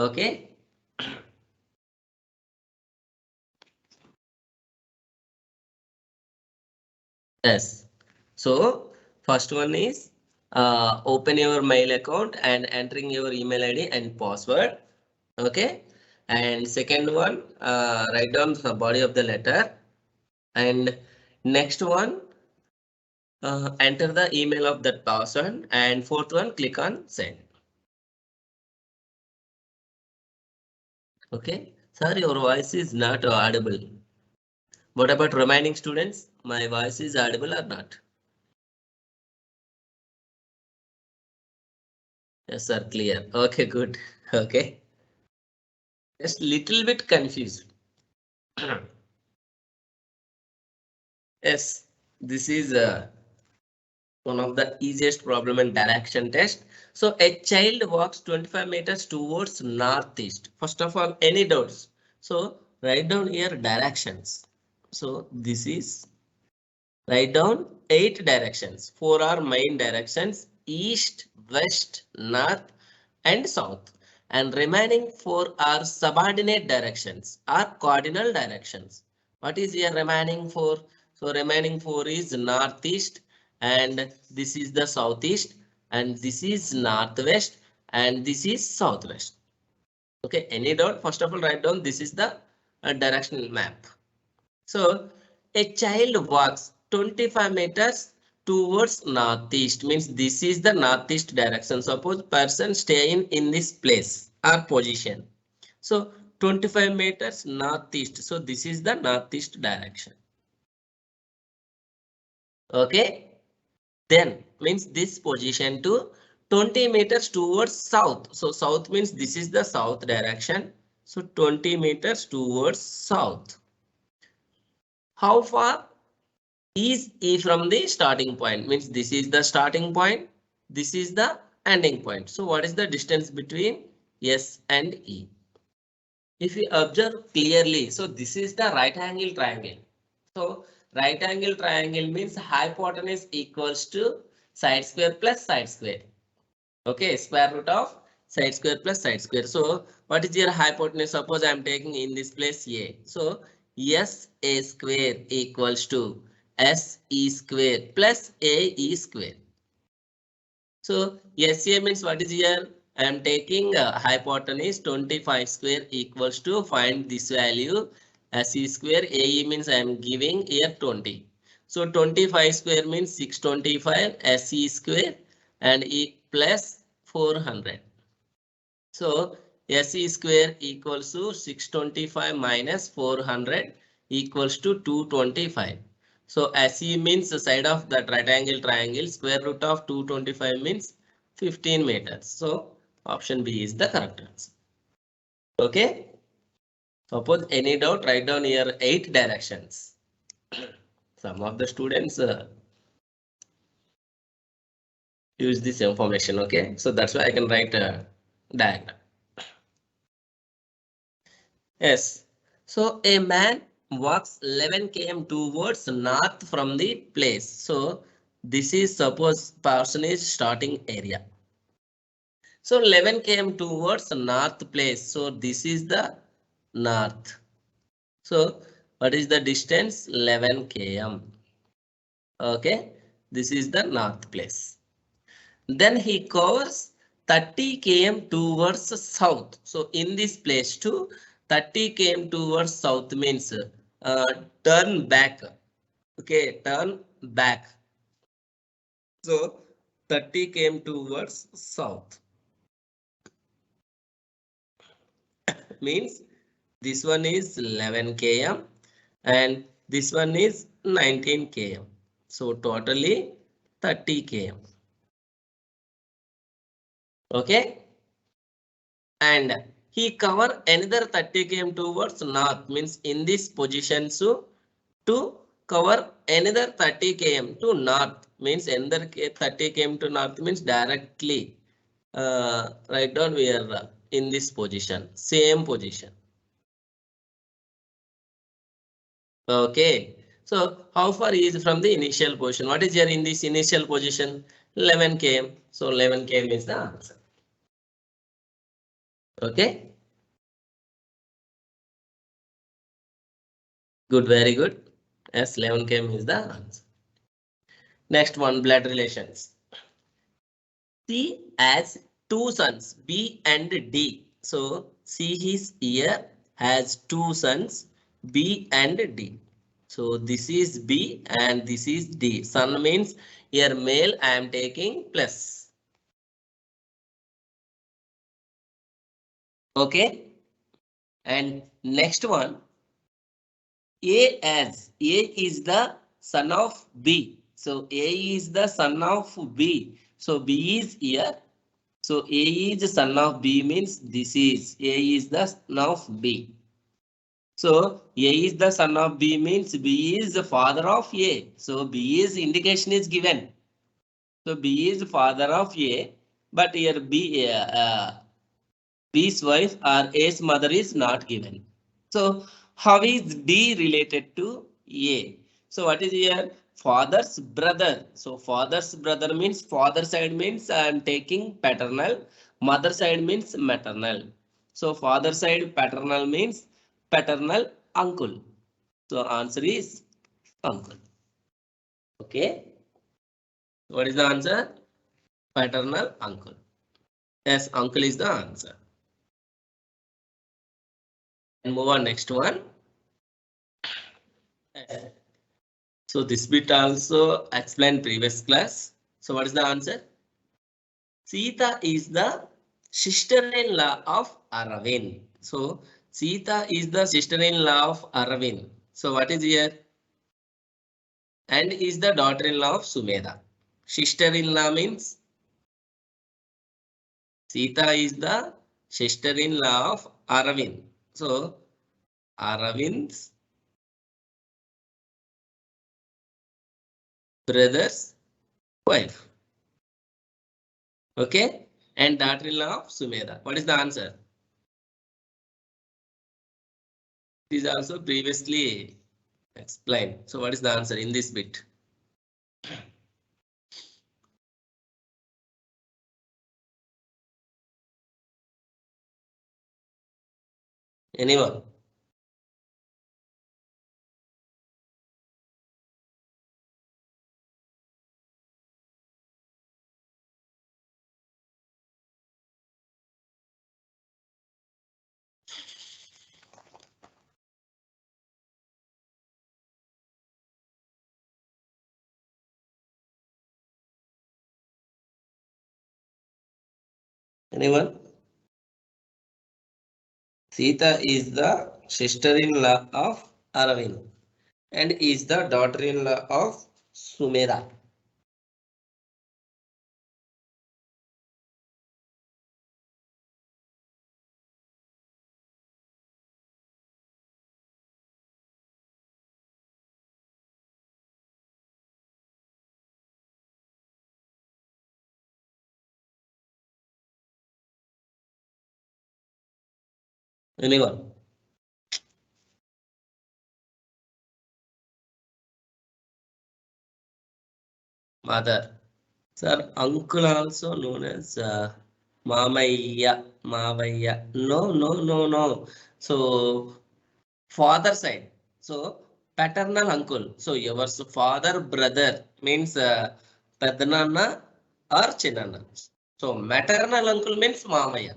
Okay, yes. So first one is open your mail account and entering your email ID and password. Okay, and second one, write down the body of the letter, and next one, enter the email of that person, and fourth one, click on send. Okay, sir, your voice is not audible. What about remaining students? My voice is audible or not? Yes sir, clear. Okay, good. Okay, just little bit confused. Yes, this is one of the easiest problem in direction test. So a child walks 25 meters towards northeast. First of all, any doubts? So write down here directions. So this is, write down 8 directions. 4 are main directions: east, west, north, and south. And remaining 4 are subordinate directions or cardinal directions. What is here remaining 4? So remaining 4 is northeast, and this is the southeast, and this is northwest, and this is southwest. Okay, any doubt? First of all, write down this is the directional map. So a child walks 25 meters towards northeast, means this is the northeast direction. Suppose person staying in this place or position. So 25 meters northeast. So this is the northeast direction. Okay. Then means this position to 20 meters towards south. So south means this is the south direction. So 20 meters towards south. How far is E from the starting point? Means this is the starting point. This is the ending point. So what is the distance between S and E? If we observe clearly, so this is the right angle triangle. So right angle triangle means hypotenuse equals to side square plus side square. Okay, square root of side square plus side square. So what is your hypotenuse? Suppose I am taking in this place A. So SA square equals to SE square plus AE square. So SA means what is here? I am taking hypotenuse 25 square equals to, find this value, SE square. AE means I am giving here 20. So 25 square means 625 SE square and E plus 400. So SE square equals to 625 minus 400 equals to 225. So SE means the side of that right angle triangle, square root of 225 means 15 meters. So option B is the correct answer. Okay. Suppose any doubt, write down here 8 directions. Some of the students use this information. Okay, so that's why I can write a diagram. Yes, so a man walks 11 km towards north from the place. So this is, suppose person is starting area. So 11 km towards north place. So this is the north. So what is the distance? 11 km. Okay, this is the north place. Then he covers 30 km towards south. So in this place too, 30 km towards south means turn back. Okay, turn back. So 30 came towards south. Means this one is 11 km and this one is 19 km. So totally 30 km. Okay. And he cover another 30 km towards north, means in this position, so to cover another 30 km to north, means another 30 km to north means directly write down we are in this position, same position. Okay, so how far is from the initial position? What is here in this initial position? 11 km. So 11 km is the answer. Okay, good, very good. Yes, 11 km is the answer. Next one, blood relations. C has two sons, B and D. So C is here has two sons, B and D. So this is B and this is D. Son means here male, I am taking plus. Okay. And next one, A is the son of B. So A is the son of B. So B is here. So A is the son of B means this is A is the son of B. So A is the son of B means B is the father of A. So B is indication is given. So B is father of A, but here B's wife or A's mother is not given. So how is D related to A? So what is here? Father's brother. So father's brother means father side means I am taking paternal. Mother side means maternal. So father side paternal means paternal uncle. So answer is uncle. Okay. What is the answer? Paternal uncle. Yes, uncle is the answer. And move on next one. So this bit also explained previous class. So what is the answer? Sita is the sister-in-law of Aravind. So Sita is the sister-in-law of Aravind. So what is here? And is the daughter-in-law of Sumedha. Sister-in-law means Sita is the sister-in-law of Aravind. So Aravind's brother's wife. Okay. And daughter-in-law of Sumedha. What is the answer? It is also previously explained. So what is the answer in this bit? Anyone? Anyone? Sita is the sister-in-law of Aravind and is the daughter-in-law of Sumedha. Anyone? Mother. Sir, uncle also known as Mamaya. Mavaya. No, no, no, no. So father side. So paternal uncle. So your father brother means Pedanana or Chinana. So maternal uncle means Mamaya.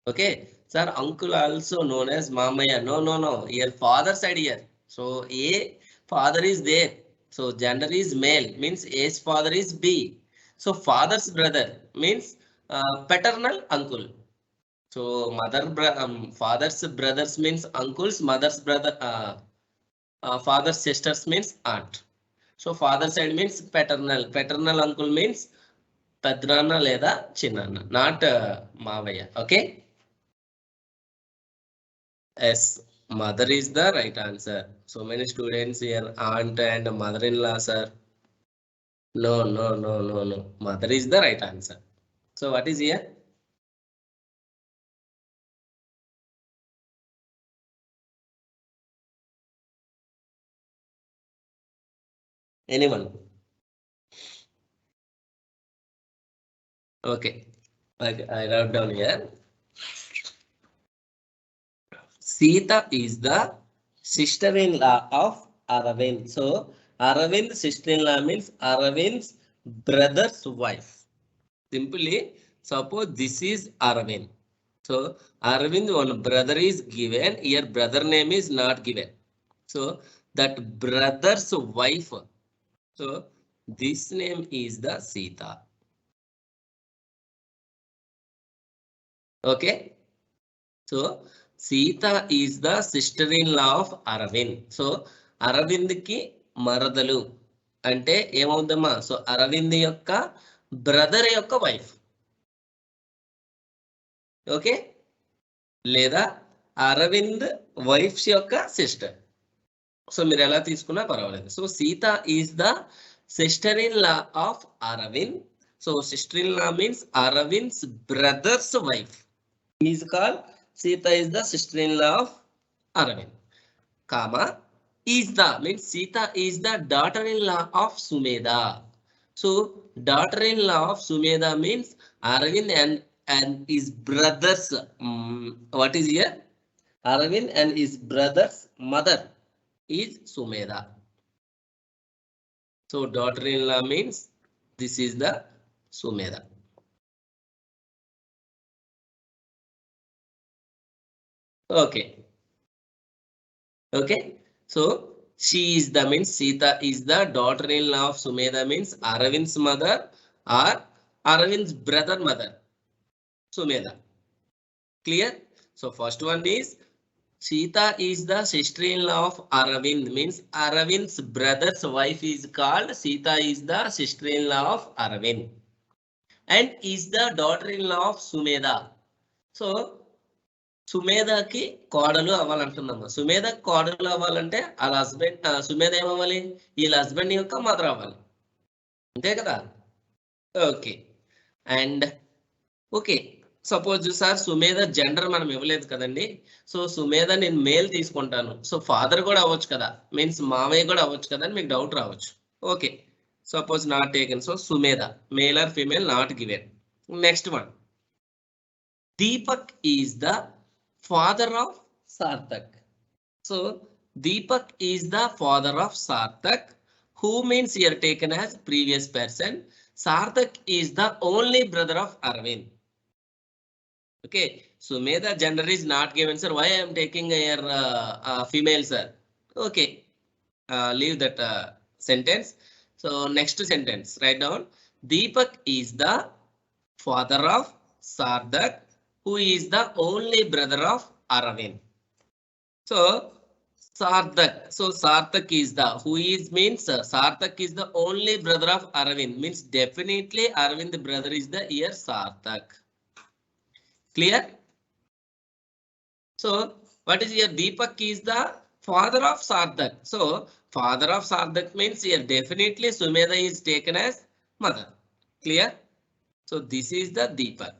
Okay. Sir, uncle also known as Mamaya. No, no, no. Your father side here. So A father is there. So gender is male, means A's father is B. So father's brother means paternal uncle. So father's brothers means uncles, mother's brother, father's sisters means aunt. So father side means paternal. Paternal uncle means పెద్దనాన్న లేదా చిన్నాన్న, not మావయ్య. Okay. Yes, mother is the right answer. So many students here, aunt and mother-in-law, sir. No, no, no, no, no. Mother is the right answer. So what is here? Anyone? Okay. I wrote down here. Sita is the sister-in-law of Aravind. So Aravind sister-in-law means Aravind's brother's wife. Simply, suppose this is Aravind. So Aravind one brother is given, here brother name is not given. So that brother's wife. So this name is the Sita. Okay. So Sita is the sister-in-law of Aravind. So Aravind ki మరదలు అంటే ఏమవుద్దమ్మా? So Arvind యొక్క brother యొక్క wife. Okay, లేదా Aravind wife's యొక్క sister. So మీరు ఎలా తీసుకున్నా పర్వాలేదు. So Sita is the sister in law of Aravind. So sister in law means Aravind's brother's wife is called Sita is the sister in law of Aravind. Comma is the means Sita is the daughter in law of Sumedha. So daughter in law of Sumedha means Aravind and his brothers. What is here? Aravind and his brother's mother is Sumedha. So daughter-in-law means this is the Sumedha. Okay. Okay. So she is the means Sita is the daughter-in-law of Sumedha means Aravind's mother or Aravind's brother mother. Sumedha. Clear? So first one is Sita is the sister-in-law of Aravind means Aravind's brother's wife is called Sita is the sister-in-law of Aravind and is the daughter-in-law of Sumedha. So సుమేధకి కోడలు అవ్వాలంటున్నాము. సుమేధ కోడలు అవ్వాలంటే వాళ్ళ husband Sumedha ఏమవ్వాలి? వీళ్ళ husband యొక్క mother అవ్వాలి, అంతే కదా? Okay. And okay, suppose sir Sumedha gender మనం ఇవ్వలేదు కదండి. సో సుమేధ నేను మేల్ తీసుకుంటాను. సో ఫాదర్ కూడా అవ్వచ్చు కదా, మీన్స్ మామయ్య కూడా అవ్వచ్చు కదా అని మీకు డౌట్ రావచ్చు. Okay, suppose not taken. So Sumedha male or female not given. Next one, Deepak is the father of Sarthak. So Deepak is the father of Sarthak. Who means here taken as previous person. Sarthak is the only brother of Aravind. Okay, Sumedha gender is not given, sir. Why I am taking here female, sir? Okay, leave that sentence. So next sentence, write down. Deepak is the father of Sarthak, who is the only brother of Aravind. So Sarthak. So Sarthak is the who is means Sarthak is the only brother of Aravind means definitely Aravind brother is the here Sarthak. Clear? So what is here? Deepak is the father of Sarthak. So father of Sarthak means here definitely Sumedha is taken as mother. Clear? So this is the Deepak.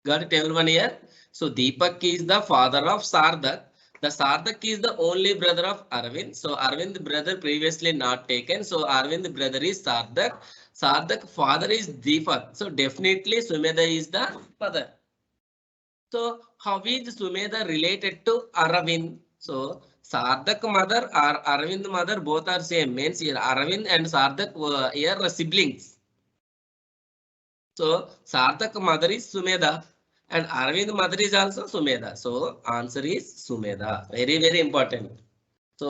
Got it everyone here? So Deepak is the father of Sarthak. The Sarthak is the only brother of Aravind. So Aravind brother previously not taken. So Aravind brother is Sarthak. Sarthak father is Deepak. So definitely Sumedha is the mother. So how is Sumedha related to Aravind? So Sarthak mother or Aravind mother both are same. Means here Aravind and Sarthak here siblings. So Sarthak mother is Sumedha. And Arvind mother is also Sumedha. So answer is Sumedha. Very, very important. So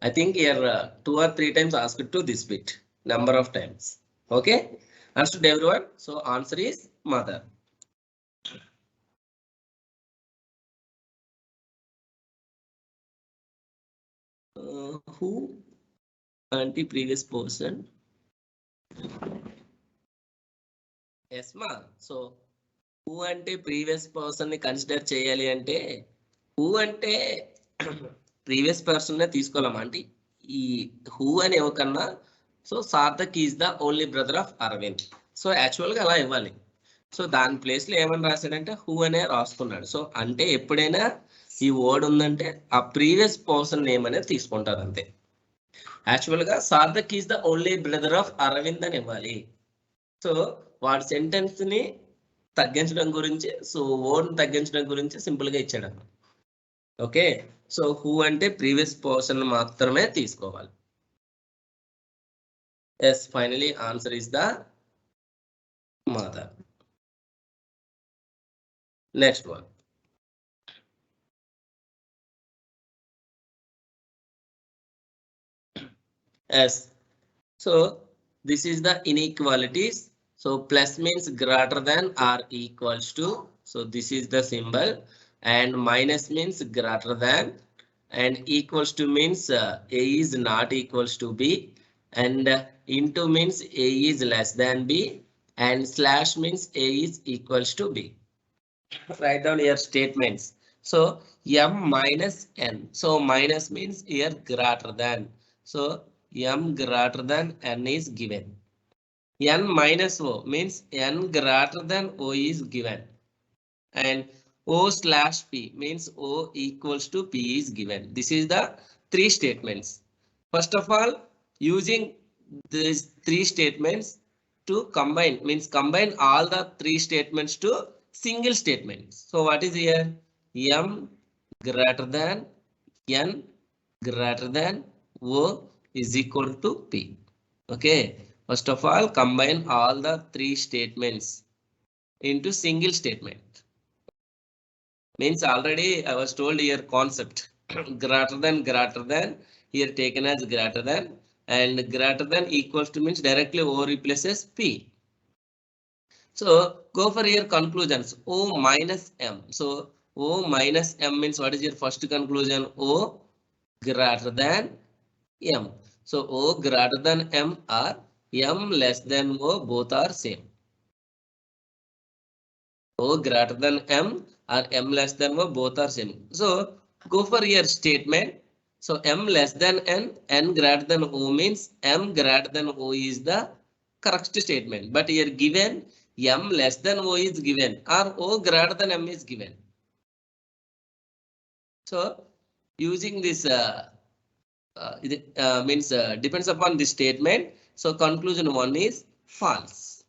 I think here 2 or 3 times asked to this bit. Number of times. Okay. Understood everyone? So answer is mother. Who anti previous person? Yes, ma. So who ante previous person ని consider చేయాలి అంటే who అంటే previous person నే తీసుకోవాలమ్మా అంటే ఈ who అని ఎవరికన్నా so Sarthak is the only brother of Aravind so actual గా అలా ఇవ్వాలి సో దాని ప్లేస్ లో ఏమని రాశాడంటే హూ అనే రాసుకున్నాడు సో అంటే ఎప్పుడైనా ఈ వర్డ్ ఉందంటే ఆ ప్రీవియస్ పర్సన్ నేమ్ అనేది తీసుకుంటారు అంతే యాక్చువల్ గా Sarthak is the only brother of Aravind అని ఇవ్వాలి సో వాడి సెంటెన్స్ ని తగ్గించడం గురించి సో ఓన్ తగ్గించడం గురించి సింపుల్ గా ఇచ్చాడు ఓకే సో హూ అంటే ప్రీవియస్ పర్సన్ మాత్రమే తీసుకోవాలి yes finally answer is the mother next one yes so this is the inequalities so plus means greater than or equals to so this is the symbol and minus means greater than and equals to means a is not equals to b and into means a is less than b and slash means a is equals to b. Write down your statements. So m minus n so minus means here greater than so m greater than n is given. N minus O means N greater than O is given. And O slash P means O equals to P is given. This is the 3 statements. First of all, using these 3 statements to combine means combine all the 3 statements to single statements. So what is here? M greater than N greater than O is equal to P. Okay. First of all, combine all the 3 statements into single statement. Means already I was told here concept greater than here taken as greater than and greater than equals to means directly O replaces P. So go for your conclusions O minus M. So O minus M means what is your first conclusion? O greater than M. So O greater than M are M less than O both are same. O greater than M or M less than O both are same. So go for your statement. So M less than N, N greater than O means M greater than O is the correct statement. But here given M less than O is given or O greater than M is given. So using this means depends upon the statement. So conclusion 1 is false.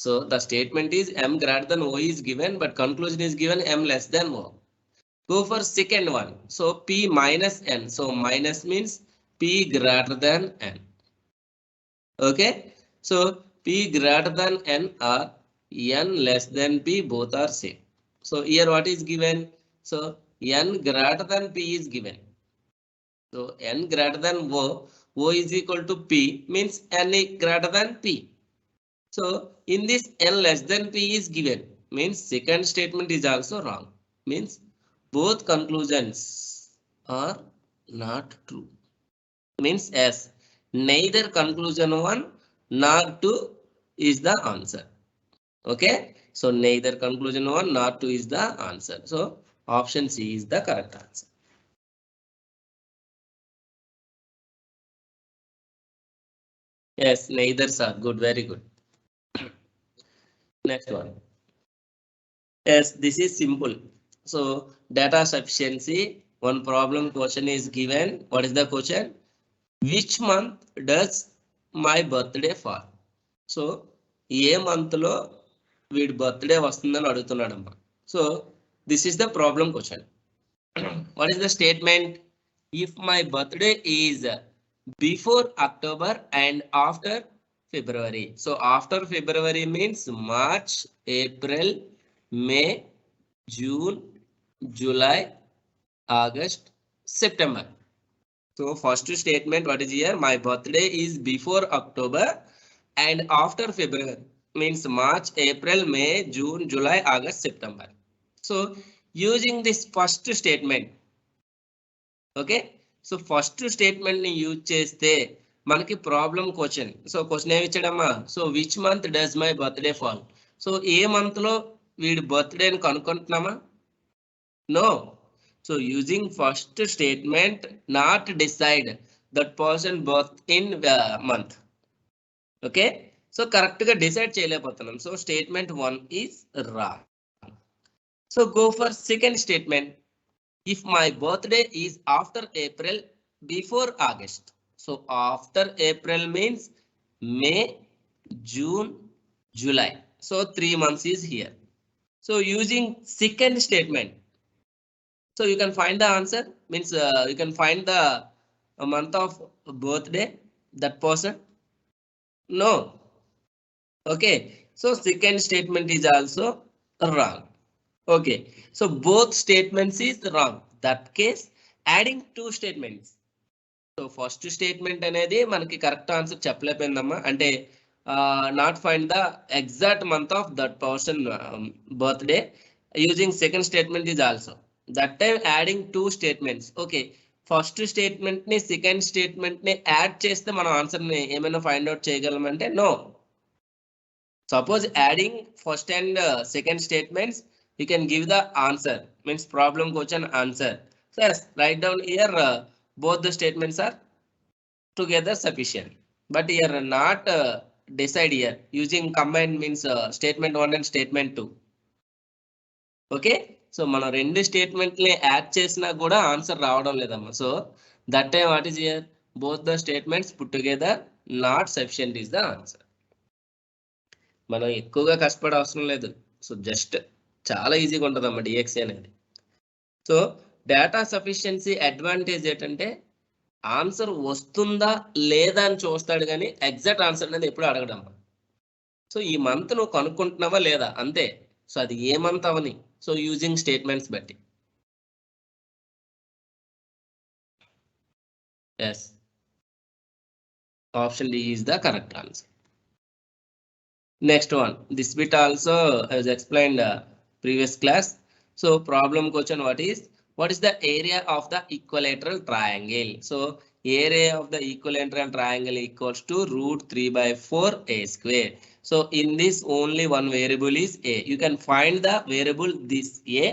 So the statement is M greater than O is given, but conclusion is given M less than O. Go for second one. So P minus N. So minus means P greater than N. Okay. So P greater than N or N less than P both are same. So here what is given? So N greater than P is given. So N greater than O is equal to P means N is greater than P. So in this N less than P is given means second statement is also wrong means both conclusions are not true means as neither conclusion 1 nor 2 is the answer. Okay, so neither conclusion 1 nor 2 is the answer. So option C is the correct answer. Yes, neither are good, very good. Next one. Yes, this is simple. So data sufficiency, one problem question is given. What is the question? Which month does my birthday fall? So ఏ month లో వీడి birthday వస్తుందని అడుగుతున్నాడమ్మా. So this is the problem question. What is the statement? If my birthday is before October and after February. So after February means March, April, May, June, July, August, September. So first statement, what is here? My birthday is before October and after February means March, April, May, June, July, August, September. So using this first statement, okay. So first statement ni use cheste manaki problem question. So question em ichadamma. So which month does my birthday fall? So A month లో వీడి birthday ని కనుక్కుంటున్నామా? No. So using first statement not decide that person birth in month. Okay. So correct గా decide చేయలేకపోతున్నాం. So statement 1 is wrong. So go for second statement. If my birthday is after April, before August. So after April means May, June, July. So 3 months is here. So using second statement. So you can find the answer means you can find the month of birthday that person. No. Okay. So second statement is also wrong. Okay. So both statements is wrong. That case adding two statements. So first statement అనేది మనకి correct answer చెప్పలేకపోయిందమ్మా అంటే not find the exact month of that person birthday using second statement is also that time adding two statements okay first statement ని second statement ని add చేస్తే మనం answer ని ఏమైనా ఫైండ్ అవుట్ చేయగలమంటే no suppose adding first and second statements you can give the answer means problem question answer so write down here both the statements are together sufficient but here not decide here using combined means statement 1 and statement 2 okay so మనం రెండు statement ని add చేసినా కూడా answer రావడం లేదమ్మా so that time what is here both the statements put together not sufficient is the answer మనం ఎక్కువగా కష్టపడే అవసరం లేదు సో జస్ట్ చాలా ఈజీగా ఉంటుందమ్మా డిఎక్సీ అనేది సో డేటా సఫిషియన్సీ అడ్వాంటేజ్ ఏంటంటే ఆన్సర్ వస్తుందా లేదా అని చూస్తాడు కానీ ఎగ్జాక్ట్ ఆన్సర్ అనేది ఎప్పుడు అడగడం సో ఈ మంత్ నువ్వు కనుక్కుంటున్నావా లేదా అంతే సో అది ఏ మంత్ అవని సో యూజింగ్ స్టేట్మెంట్స్ బట్టి yes option D is the correct answer next one this bit also has explained previous class so problem question what is the area of the equilateral triangle so area of the equilateral triangle equals to root 3 by 4 a square so in this only one variable is a you can find the variable this a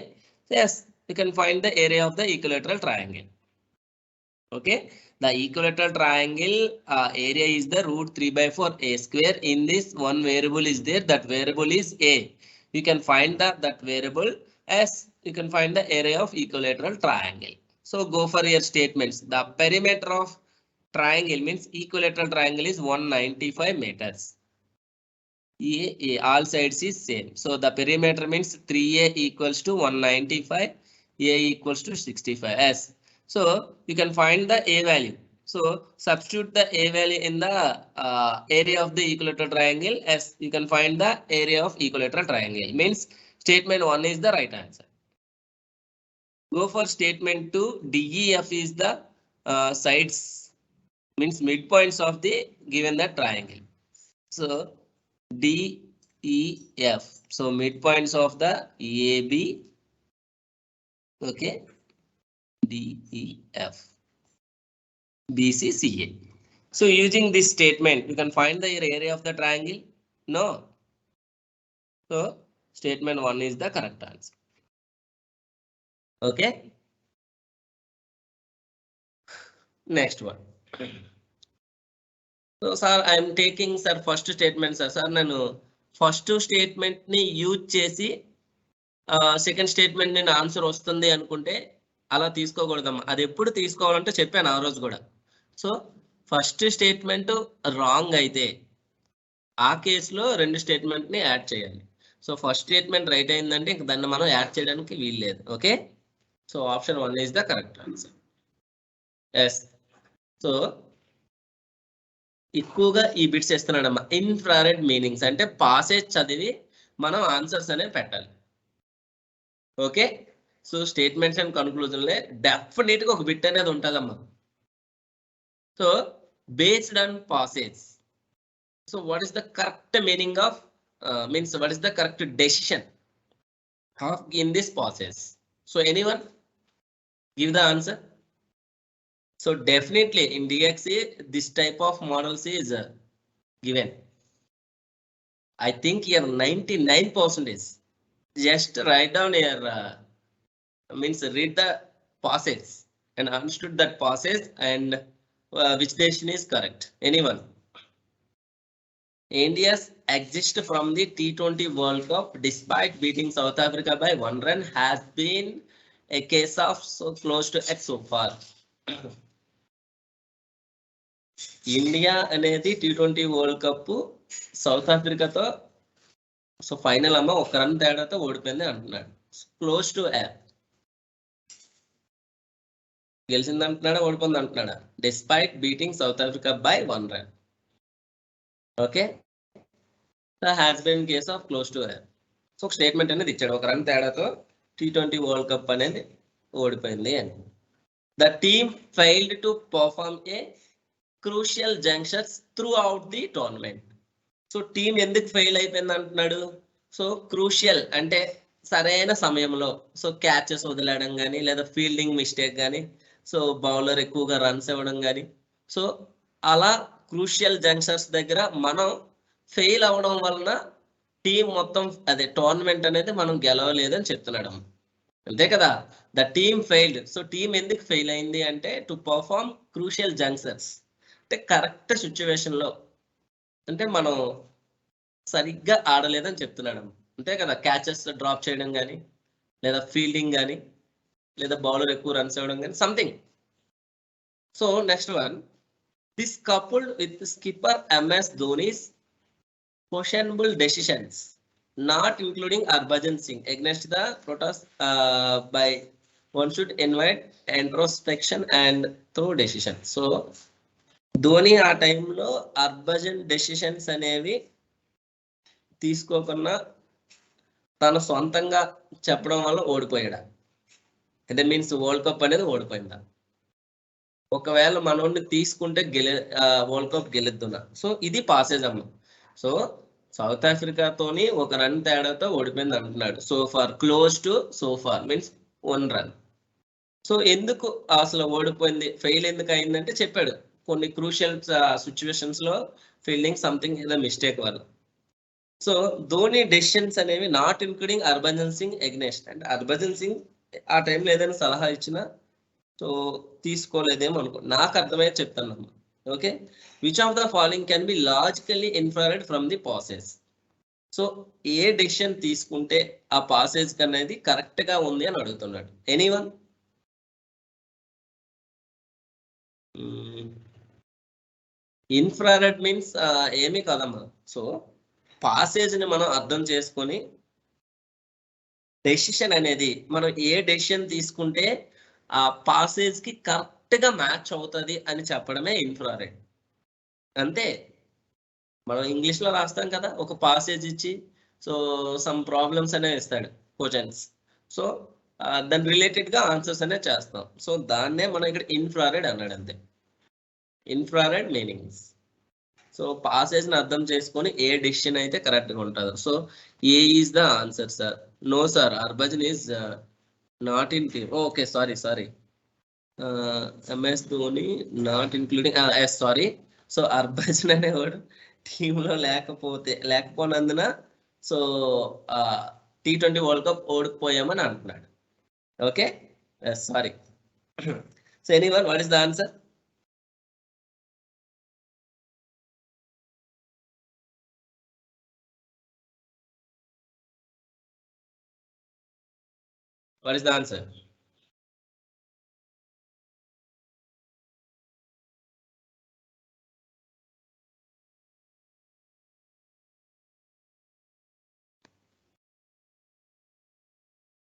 yes you can find the area of the equilateral triangle okay the equilateral triangle area is the root 3 by 4 a square in this one variable is there that variable is a you can find that variable as you can find the area of equilateral triangle so go for your statements the perimeter of triangle means equilateral triangle is 195 meters all sides is same so the perimeter means 3a equals to 195 a equals to 65 s so you can find the a value so substitute the a value in the area of the equilateral triangle as you can find the area of equilateral triangle means statement 1 is the right answer go for statement 2 def is the sides means midpoints of the given the triangle so def so midpoints of the ab okay def bcca so using this statement you can find the area of the triangle no so statement 1 is the correct answer okay next one so sir I am taking sir first statement sir nanu first statement ni use chesi second statement నేను answer వస్తుంది అనుకుంటే అలా తీసుకోకూడదమ్మా అది ఎప్పుడు తీసుకోవాలంటే చెప్పాను ఆ రోజు కూడా సో ఫస్ట్ స్టేట్మెంట్ రాంగ్ అయితే ఆ కేసులో రెండు స్టేట్మెంట్ ని యాడ్ చేయాలి సో ఫస్ట్ స్టేట్మెంట్ రైట్ అయిందంటే ఇంక దాన్ని మనం యాడ్ చేయడానికి వీలు లేదు okay so option 1 is the correct answer yes so ఎక్కువగా ఈ బిట్స్ ఇస్తున్నాడమ్మా. ఇన్ఫ్రారెడ్ మీనింగ్స్ అంటే పాసేజ్ చదివి మనం ఆన్సర్స్ అనేవి పెట్టాలి. Okay, so statements and conclusion లే డెఫినెట్ గా ఒక బిట్ అనేది ఉంటుందమ్మా. So based on passage, so what is the correct meaning of means what is the correct decision of in this process? So anyone give the answer? So definitely in DXA this type of models is given. I think here 99%. Just write down here means read the passage and understood that passage and which decision is correct. Anyone? India's exit from the T20 World Cup despite beating South Africa by 1 run has been a case of so close to X so far. India అనేది T20 world cup south ఆఫ్రికాతో so final అమ్మ ఒక run తేడాతో ఓడిపోయింది అంటున్నాడు. Close to app గెలిచింది అంటున్నాడా ఓడిపోయింది అంటున్నాడా? Despite beating South Africa by 1 run. Okay, has been case of close to app. So ఒక స్టేట్మెంట్ అనేది ఇచ్చాడు, ఒక రన్ తేడాతో T20 వరల్డ్ కప్ అనేది ఓడిపోయింది అని. The team failed to perform A crucial junctions through out the tournament. So team ఎందుకు fail అయిపోయింది అంటున్నాడు? సో క్రూషియల్ అంటే సరైన సమయంలో, సో క్యాచెస్ వదిలేయడం కానీ లేదా ఫీల్డింగ్ మిస్టేక్ కానీ, సో బౌలర్ ఎక్కువగా రన్స్ ఇవ్వడం కానీ, సో అలా క్రూషియల్ జంక్షన్స్ దగ్గర మనం ఫెయిల్ అవ్వడం వలన టీం మొత్తం అదే టోర్నమెంట్ అనేది మనం గెలవలేదని చెప్తున్నాడు. అంతే కదా, the team failed. So team ఎందుకు ఫెయిల్ అయింది అంటే టు పర్ఫార్మ్ క్రూషియల్ జంక్షన్స్ అంటే కరెక్ట్ సిచ్యువేషన్ లో అంటే మనం సరిగ్గా ఆడలేదని చెప్తున్నాడు. అంతే కదా, క్యాచెస్ డ్రాప్ చేయడం కానీ లేదా ఫీల్డింగ్ కానీ లేదా బౌలర్ ఎక్కువ రన్స్ ఇవ్వడం కానీ something. So next one, this coupled with skipper MS Dhoni's questionable decisions, not including Harbhajan Singh against the protest by one should invite introspection and through decision. So Dhoni ఆ టైంలో Harbhajan decisions అనేవి తీసుకోకుండా తన సొంతంగా చెప్పడం వల్ల ఓడిపోయాడా? అంటే మీన్స్ వరల్డ్ కప్ అనేది ఓడిపోయిందా? ఒకవేళ మనోడిని తీసుకుంటే వరల్డ్ కప్ గెలుద్దునా? సో ఇది పాసేజ్ అమ్మ. సో సౌత్ ఆఫ్రికాతోని ఒక రన్ తేడాతో ఓడిపోయింది అంటున్నాడు. So far close to so far means 1 run. So ఎందుకు అసలు ఓడిపోయింది, ఫెయిల్ ఎందుకు అయిందంటే చెప్పాడు, కొన్ని క్రూషియల్ సిచ్యువేషన్స్ లో ఫీల్డింగ్ సంథింగ్ ఏదో మిస్టేక్ వల్ల. సో ధోని డెసిషన్స్ అనేవి not including Harbhajan Singh against, అంటే హర్భజన్ సింగ్ ఆ టైంలో ఏదైనా సలహా ఇచ్చినా సో తీసుకోలేదేమో అనుకో, నాకు అర్థమయ్యే చెప్తాను. Okay, which of the following can be logically inferred from the passage? So ఏ డెసిషన్ తీసుకుంటే ఆ పాసేజ్ అనేది కరెక్ట్ గా ఉంది అని అడుగుతున్నాడు. ఎనీవన్? ఇన్ఫ్రారెడ్ మీన్స్ ఏమీ కాదమ్మా. సో పాసేజ్ ని మనం అర్థం చేసుకొని డెసిషన్ అనేది మనం ఏ డెసిషన్ తీసుకుంటే ఆ పాసేజ్ కి కరెక్ట్ గా మ్యాచ్ అవుతుంది అని చెప్పడమే ఇన్ఫ్రారెడ్. అంతే, మనం ఇంగ్లీష్ లో రాస్తాం కదా, ఒక పాసేజ్ ఇచ్చి సో సమ్ ప్రాబ్లమ్స్ అనేవి ఇస్తాడు క్వశ్చన్స్, సో దాని రిలేటెడ్ గా ఆన్సర్స్ అనేవి చేస్తాం. సో దాన్నే మనం ఇక్కడ ఇన్ఫ్రారెడ్ అన్నాడు. అంతే, ఇన్ఫ్రారెడ్ మీనింగ్స్. సో పాసేజ్ ని అర్థం చేసుకొని ఏ డెసిషన్ అయితే కరెక్ట్ గా ఉంటుందో. So A is the answer sir? No sir, Harbhajan is not in team. Okay, sorry MS Dhoni not including, sorry. So Harbhajan అనేవాడు టీంలో లేకపోనందున సో T20 వరల్డ్ కప్ ఓడిపోయామని అంటున్నాడు. Okay, sorry. So anyone, what is the answer? What is the answer?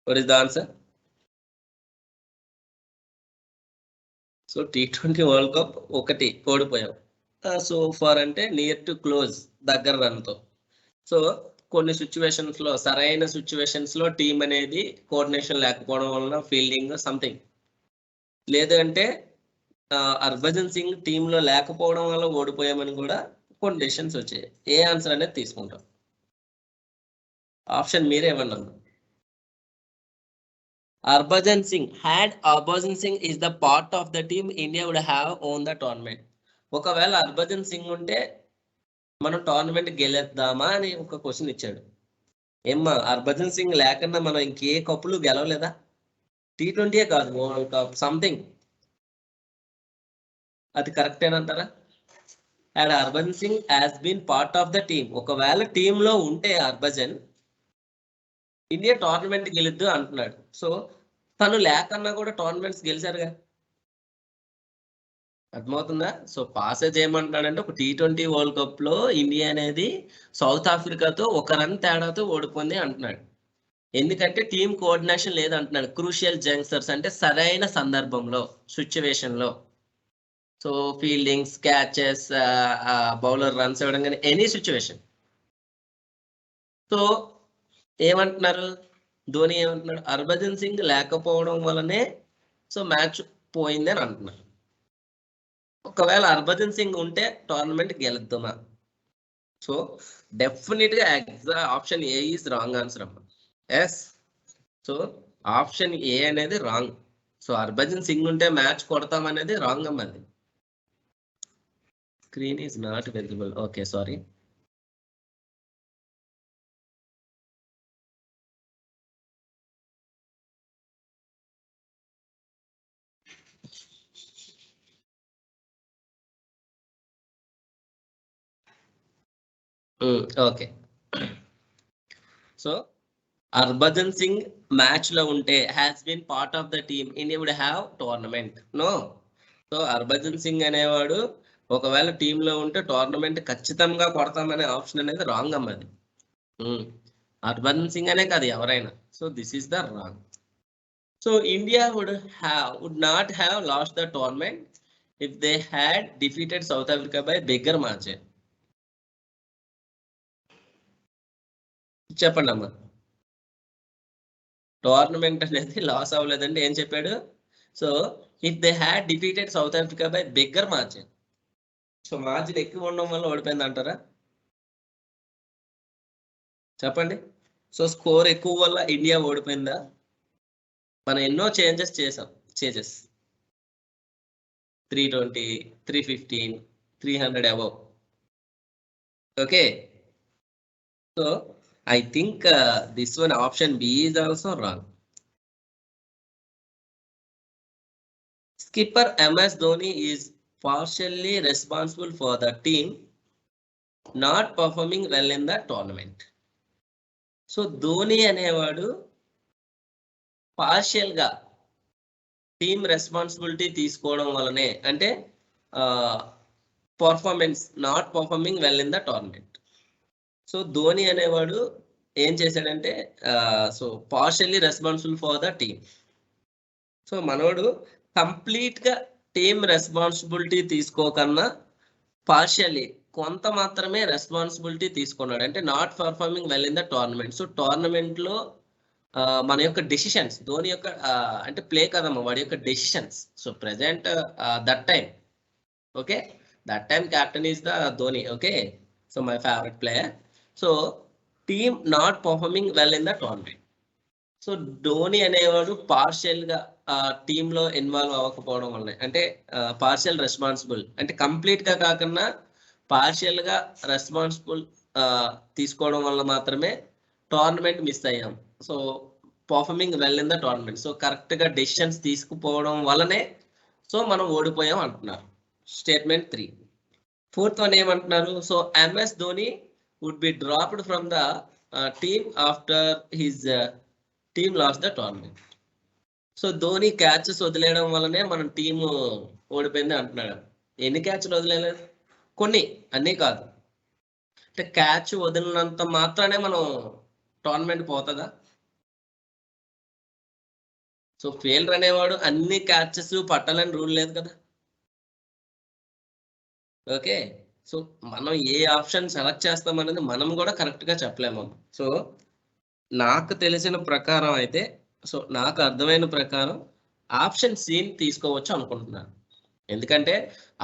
What is the answer? So T20 world cup ఒకటి ఓడిపోయాం. So for అంటే near to close, దగ్గర రన్తో. So కొన్ని situations లో, సరైన situations లో team అనేది కోఆర్డినేషన్ లేకపోవడం వలన ఫీల్డింగ్ సంథింగ్, లేదంటే హర్భజన్ సింగ్ టీంలో లేకపోవడం వల్ల ఓడిపోయామని కూడా కొన్ని డెసిషన్స్ వచ్చాయి. ఏ ఆన్సర్ అనేది తీసుకుంటాం? ఆప్షన్ మీరే ఇవ్వండి. Harbhajan Singh, had Harbhajan Singh is the part of the team, India would have won the tournament. ఒకవేళ హర్భజన్ సింగ్ ఉంటే మనం టోర్నమెంట్ గెలుద్దామా అని ఒక క్వశ్చన్ ఇచ్చాడు. ఏమ్మా, హర్భజన్ సింగ్ లేకుండా మనం ఇంకే కప్పులు గెలవలేదా? T20 కాదు, వరల్డ్ కప్ సంథింగ్. అది కరెక్ట్ ఏనంటారా? And Harbhajan Singh has been part of the team. ఒకవేళ టీంలో ఉంటే హర్భజన్, ఇండియా టోర్నమెంట్ గెలుద్దు అంటున్నాడు. సో తను లేకన్నా కూడా టోర్నమెంట్స్ గెలిచారుగా, అర్థమవుతుందా? సో పాసేజ్ ఏమంటున్నాడంటే, ఒక T20 వరల్డ్ కప్ లో ఇండియా అనేది సౌత్ ఆఫ్రికాతో 1 రన్ తేడాతో ఓడిపోయింది అంటున్నాడు. ఎందుకంటే టీమ్ కోఆర్డినేషన్ లేదంటున్నాడు. క్రూషియల్ జంక్స్టర్స్ అంటే సరైన సందర్భంలో, సిచ్యువేషన్ లో. So fieldings, catches, bowler runs ఇవ్వడం కానీ ఎనీ సిచ్యువేషన్. సో ఏమంటున్నారు, ధోని ఏమంటున్నాడు, హర్భజన్ సింగ్ లేకపోవడం వల్లనే సో మ్యాచ్ పోయింది అని అంటున్నారు. ఒకవేళ హర్భజన్ సింగ్ ఉంటే టోర్నమెంట్ గెలుద్దామా? సో డెఫినెట్ గా option A is wrong answer అమ్మా. ఎస్, సో ఆప్షన్ ఏ అనేది రాంగ్. సో హర్భజన్ సింగ్ ఉంటే మ్యాచ్ కొడతాం అనేది రాంగ్ అమ్మా. అది screen is not visible. Okay, sorry. Okay, so Harbhajan Singh match లో ఉంటే has been part of the team, India would have tournament. No. So Harbhajan Singh అనేవాడు ఒకవేళ టీమ్ లో ఉంటే టోర్నమెంట్ ఖచ్చితంగా కొడతామనే ఆప్షన్ అనేది రాంగ్ అమ్మది. హర్భజన్ సింగ్ అనే కాదు, ఎవరైనా. So this is the wrong. So India would not have lost the tournament if they had defeated South Africa by bigger margin. చెప్పండి అమ్మా. టోర్నమెంట్ అనేది లాస్ అవ్వలేదంటే ఏం చెప్పాడు? So if they had defeated south Africa by bigger margin. So margin ఎక్కువ ఉండడం వల్ల ఓడిపోయింది అంటారా? చెప్పండి. సో స్కోర్ ఎక్కువ వల్ల ఇండియా ఓడిపోయిందా? మనం ఎన్నో చేంజెస్ చేసాం. 320, 315, 300 above. Okay, so I think this one, option B, is also wrong. Skipper MS Dhoni is partially responsible for the team not performing well in the tournament. So Dhoni అనేవాడు partial గా team responsibility తీసుకోవడం వల్లనే, అంటే performance not performing well in the tournament. So Dhoni అనేవాడు ఏం చేశాడంటే, so partially responsible for the team. So మనోడు complete గా టీమ్ రెస్పాన్సిబిలిటీ తీసుకోకన్నా పార్షియల్లీ కొంత మాత్రమే రెస్పాన్సిబిలిటీ తీసుకున్నాడు, అంటే not performing well in the tournament. So tournament లో మన యొక్క డెసిషన్స్, ధోని యొక్క అంటే ప్లే కదమ్మా, వాడి యొక్క decisions. So present that time, okay, that time captain is the Dhoni. Okay, so my favourite player. So team not performing well in the tournament. So Dhoni అనేవాడు partial గా టీమ్ లో ఇన్వాల్వ్ అవ్వకపోవడం వల్ల, అంటే పార్షియల్ రెస్పాన్సిబుల్, అంటే కంప్లీట్ గా కాకుండా partial గా రెస్పాన్సిబుల్ తీసుకోవడం వల్ల మాత్రమే టోర్నమెంట్ మిస్ అయ్యాం. So performing well in the tournament. So correct గా డెసిషన్స్ తీసుకుపోవడం వల్లనే సో మనం ఓడిపోయాం అంటున్నారు. స్టేట్మెంట్ 3. ఫోర్త్ వన్ ఏమంటున్నారు, so MS Dhoni would be dropped from the team after his team lost the tournament. So Dhoni catches వదిలేయడం వల్లనే మన టీము ఓడిపోయింది అంటున్నాడు. ఎన్ని క్యాచ్లు వదిలేదు? కొన్ని, అన్నీ కాదు. అంటే క్యాచ్ వదిలినంత మాత్రానే మనం టోర్నమెంట్ పోతుందా? సో ఫీల్డర్ అనేవాడు అన్ని క్యాచెస్ పట్టాలని రూల్ లేదు కదా. ఓకే, సో మనం ఏ ఆప్షన్ సెలెక్ట్ చేస్తాం అనేది మనం కూడా కరెక్ట్ గా చెప్పలేము. సో నాకు తెలిసిన ప్రకారం అయితే, సో నాకు అర్థమైన ప్రకారం ఆప్షన్ సిని తీసుకోవచ్చు అనుకుంటున్నాను. ఎందుకంటే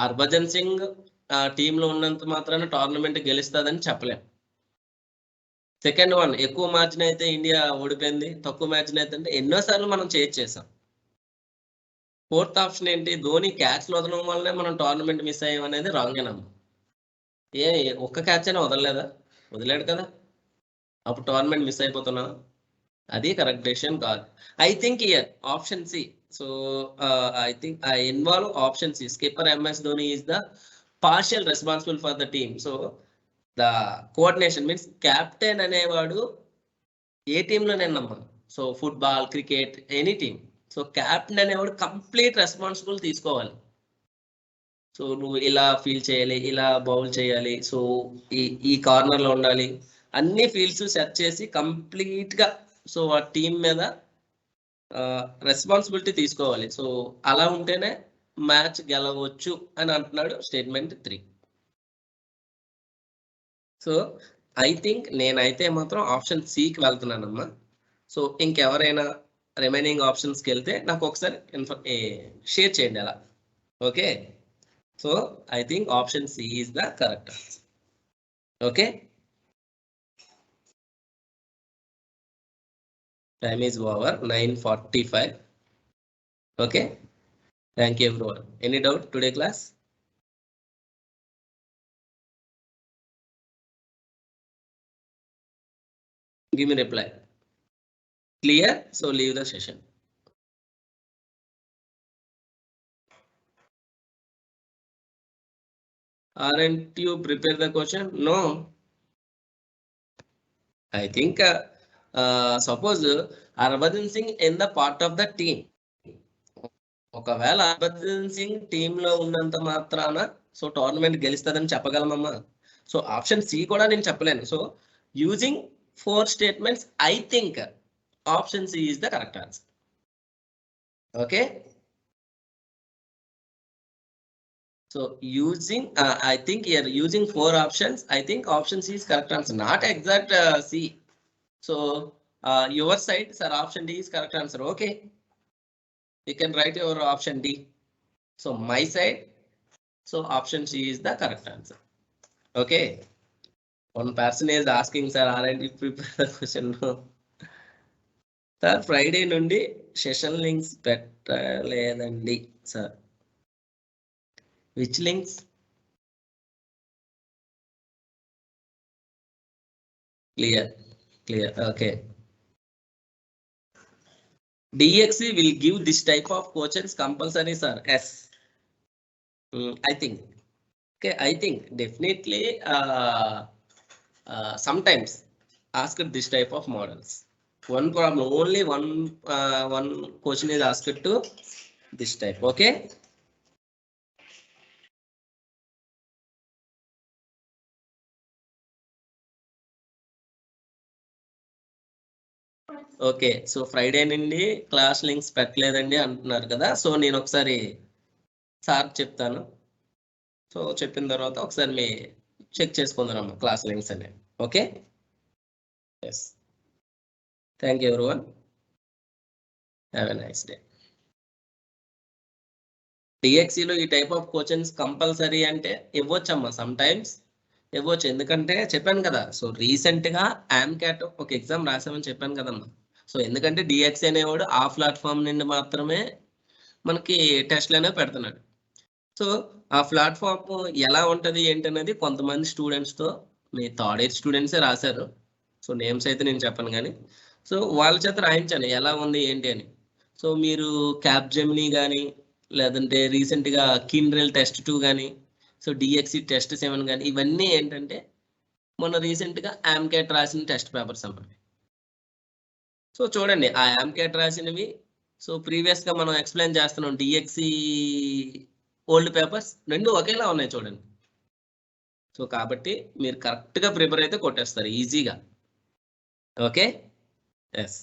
హర్భజన్ సింగ్ టీంలో ఉన్నంత మాత్రాన టోర్నమెంట్ గెలుస్తుందని చెప్పలేం. సెకండ్ వన్, ఎక్కువ మ్యాచ్ అయితే ఇండియా ఓడిపోయింది, తక్కువ మ్యాచ్ అయితే అంటే ఎన్నోసార్లు మనం చేసాం. ఫోర్త్ ఆప్షన్ ఏంటి, ధోని క్యాచ్లు వదలడం వల్లనే మనం టోర్నమెంట్ మిస్ అయ్యాం అనేది రాంగేనమ్మా. ఒక్క క్యాచ్ అయినా వదలలేదా? వదిలేడు కదా, అప్పుడు టోర్నమెంట్ మిస్ అయిపోతున్నా. అది కరెక్ట్ డెసిషన్ కాదు. I think here option C. So I think I involve option C. Skipper MS Dhoni is the partial responsible for the team. So the coordination means captain అనేవాడు ఏ టీంలోనేనమ్మా, so football, cricket, any team. So captain అనేవాడు complete responsible తీసుకోవాలి. సో నువ్వు ఇలా feel చేయాలి, ఇలా బౌల్ చేయాలి, సో ఈ కార్నర్ లో ఉండాలి, అన్ని ఫీల్డ్స్ సెట్ చేసి కంప్లీట్ గా సో ఆ టీం మీద రెస్పాన్సిబిలిటీ తీసుకోవాలి. సో అలా ఉంటేనే మ్యాచ్ గెలవచ్చు అని అంటున్నాడు స్టేట్మెంట్ 3. సో ఐ థింక్ నేనైతే మాత్రం ఆప్షన్ సికి వెళ్తున్నానమ్మా. సో ఇంకెవరైనా రిమైనింగ్ ఆప్షన్స్కి వెళ్తే నాకు ఒకసారి షేర్ చేయండి అలా. Okay, so I think option C is the correct answer. Okay, time is over, 9:45. Okay, thank you everyone. Any doubt today class? Give me reply. Clear? So leave the session. Aren't you prepare the question? No. I think suppose Harbhajan Singh in the part of the team. ఒకవేళ Harbhajan Singh team లో ఉన్నంత మాత్రాన so tournament గెలుస్తుందని చెప్పగలమమ్మా. So option C కూడా నేను చెప్పలేను. So using 4 statements I think option C is the correct answer. Okay, so using I think you are using 4 options. I think option C is correct answer, not exact C. So your side sir option D is correct answer. Okay, you can write your option D. So my side, so option C is the correct answer. Okay, one person is asking, sir, aren't you prepare the question? No. Sir, Friday nundi session links pettaledandi sir. Which links? Clear. Okay. DXC will give this type of questions compulsory, sir. Yes. I think. Okay, I think definitely sometimes ask this type of models. One problem, only one question is asked to this type. Okay. Okay, so Friday నుండి class links పెట్టలేదండి అంటున్నారు కదా. So నేను ఒకసారి sir చెప్తాను. So చెప్పిన తర్వాత ఒకసారి మీ చెక్ చేసుకుందాం క్లాస్ లింక్స్ అనేవి. Okay, yes, thank you everyone, have a nice day. డిఎక్సీలో ఈ టైప్ ఆఫ్ క్వశ్చన్స్ కంపల్సరీ అంటే ఇవ్వచ్చమ్మా, సమ్ టైమ్స్ ఇవ్వచ్చు. ఎందుకంటే చెప్పాను కదా, సో రీసెంట్ గా AMCAT ఒక ఎగ్జామ్ రాసామని చెప్పాను కదమ్మా. సో ఎందుకంటే డిఎక్సీ అనేవాడు ఆ ప్లాట్ఫామ్ నుండి మాత్రమే మనకి టెస్ట్లు అనేవి పెడుతున్నాడు. సో ఆ ప్లాట్ఫామ్ ఎలా ఉంటుంది ఏంటనేది కొంతమంది స్టూడెంట్స్తో, మీ థర్డ్ ఇయర్ స్టూడెంట్సే రాశారు. సో నేమ్స్ అయితే నేను చెప్పను కానీ, సో వాళ్ళ చేత రాయించాను ఎలా ఉంది ఏంటి అని. సో మీరు క్యాప్జెమినీ కానీ, లేదంటే రీసెంట్గా కిండ్రెల్ టెస్ట్ 2 కానీ, సో డిఎక్సీ టెస్ట్ 7 కానీ, ఇవన్నీ ఏంటంటే మొన్న రీసెంట్గా AMCAT రాసిన టెస్ట్ పేపర్స్ అన్నమాట. సో చూడండి ఆ AMCAT రాసినవి, సో ప్రీవియస్గా మనం ఎక్స్ప్లెయిన్ చేస్తున్నాం డిఎక్సీ ఓల్డ్ పేపర్స్ రెండు ఒకేలా ఉన్నాయి చూడండి. సో కాబట్టి మీరు కరెక్ట్గా ప్రిపేర్ అయితే కొట్టేస్తారు ఈజీగా. Okay, yes.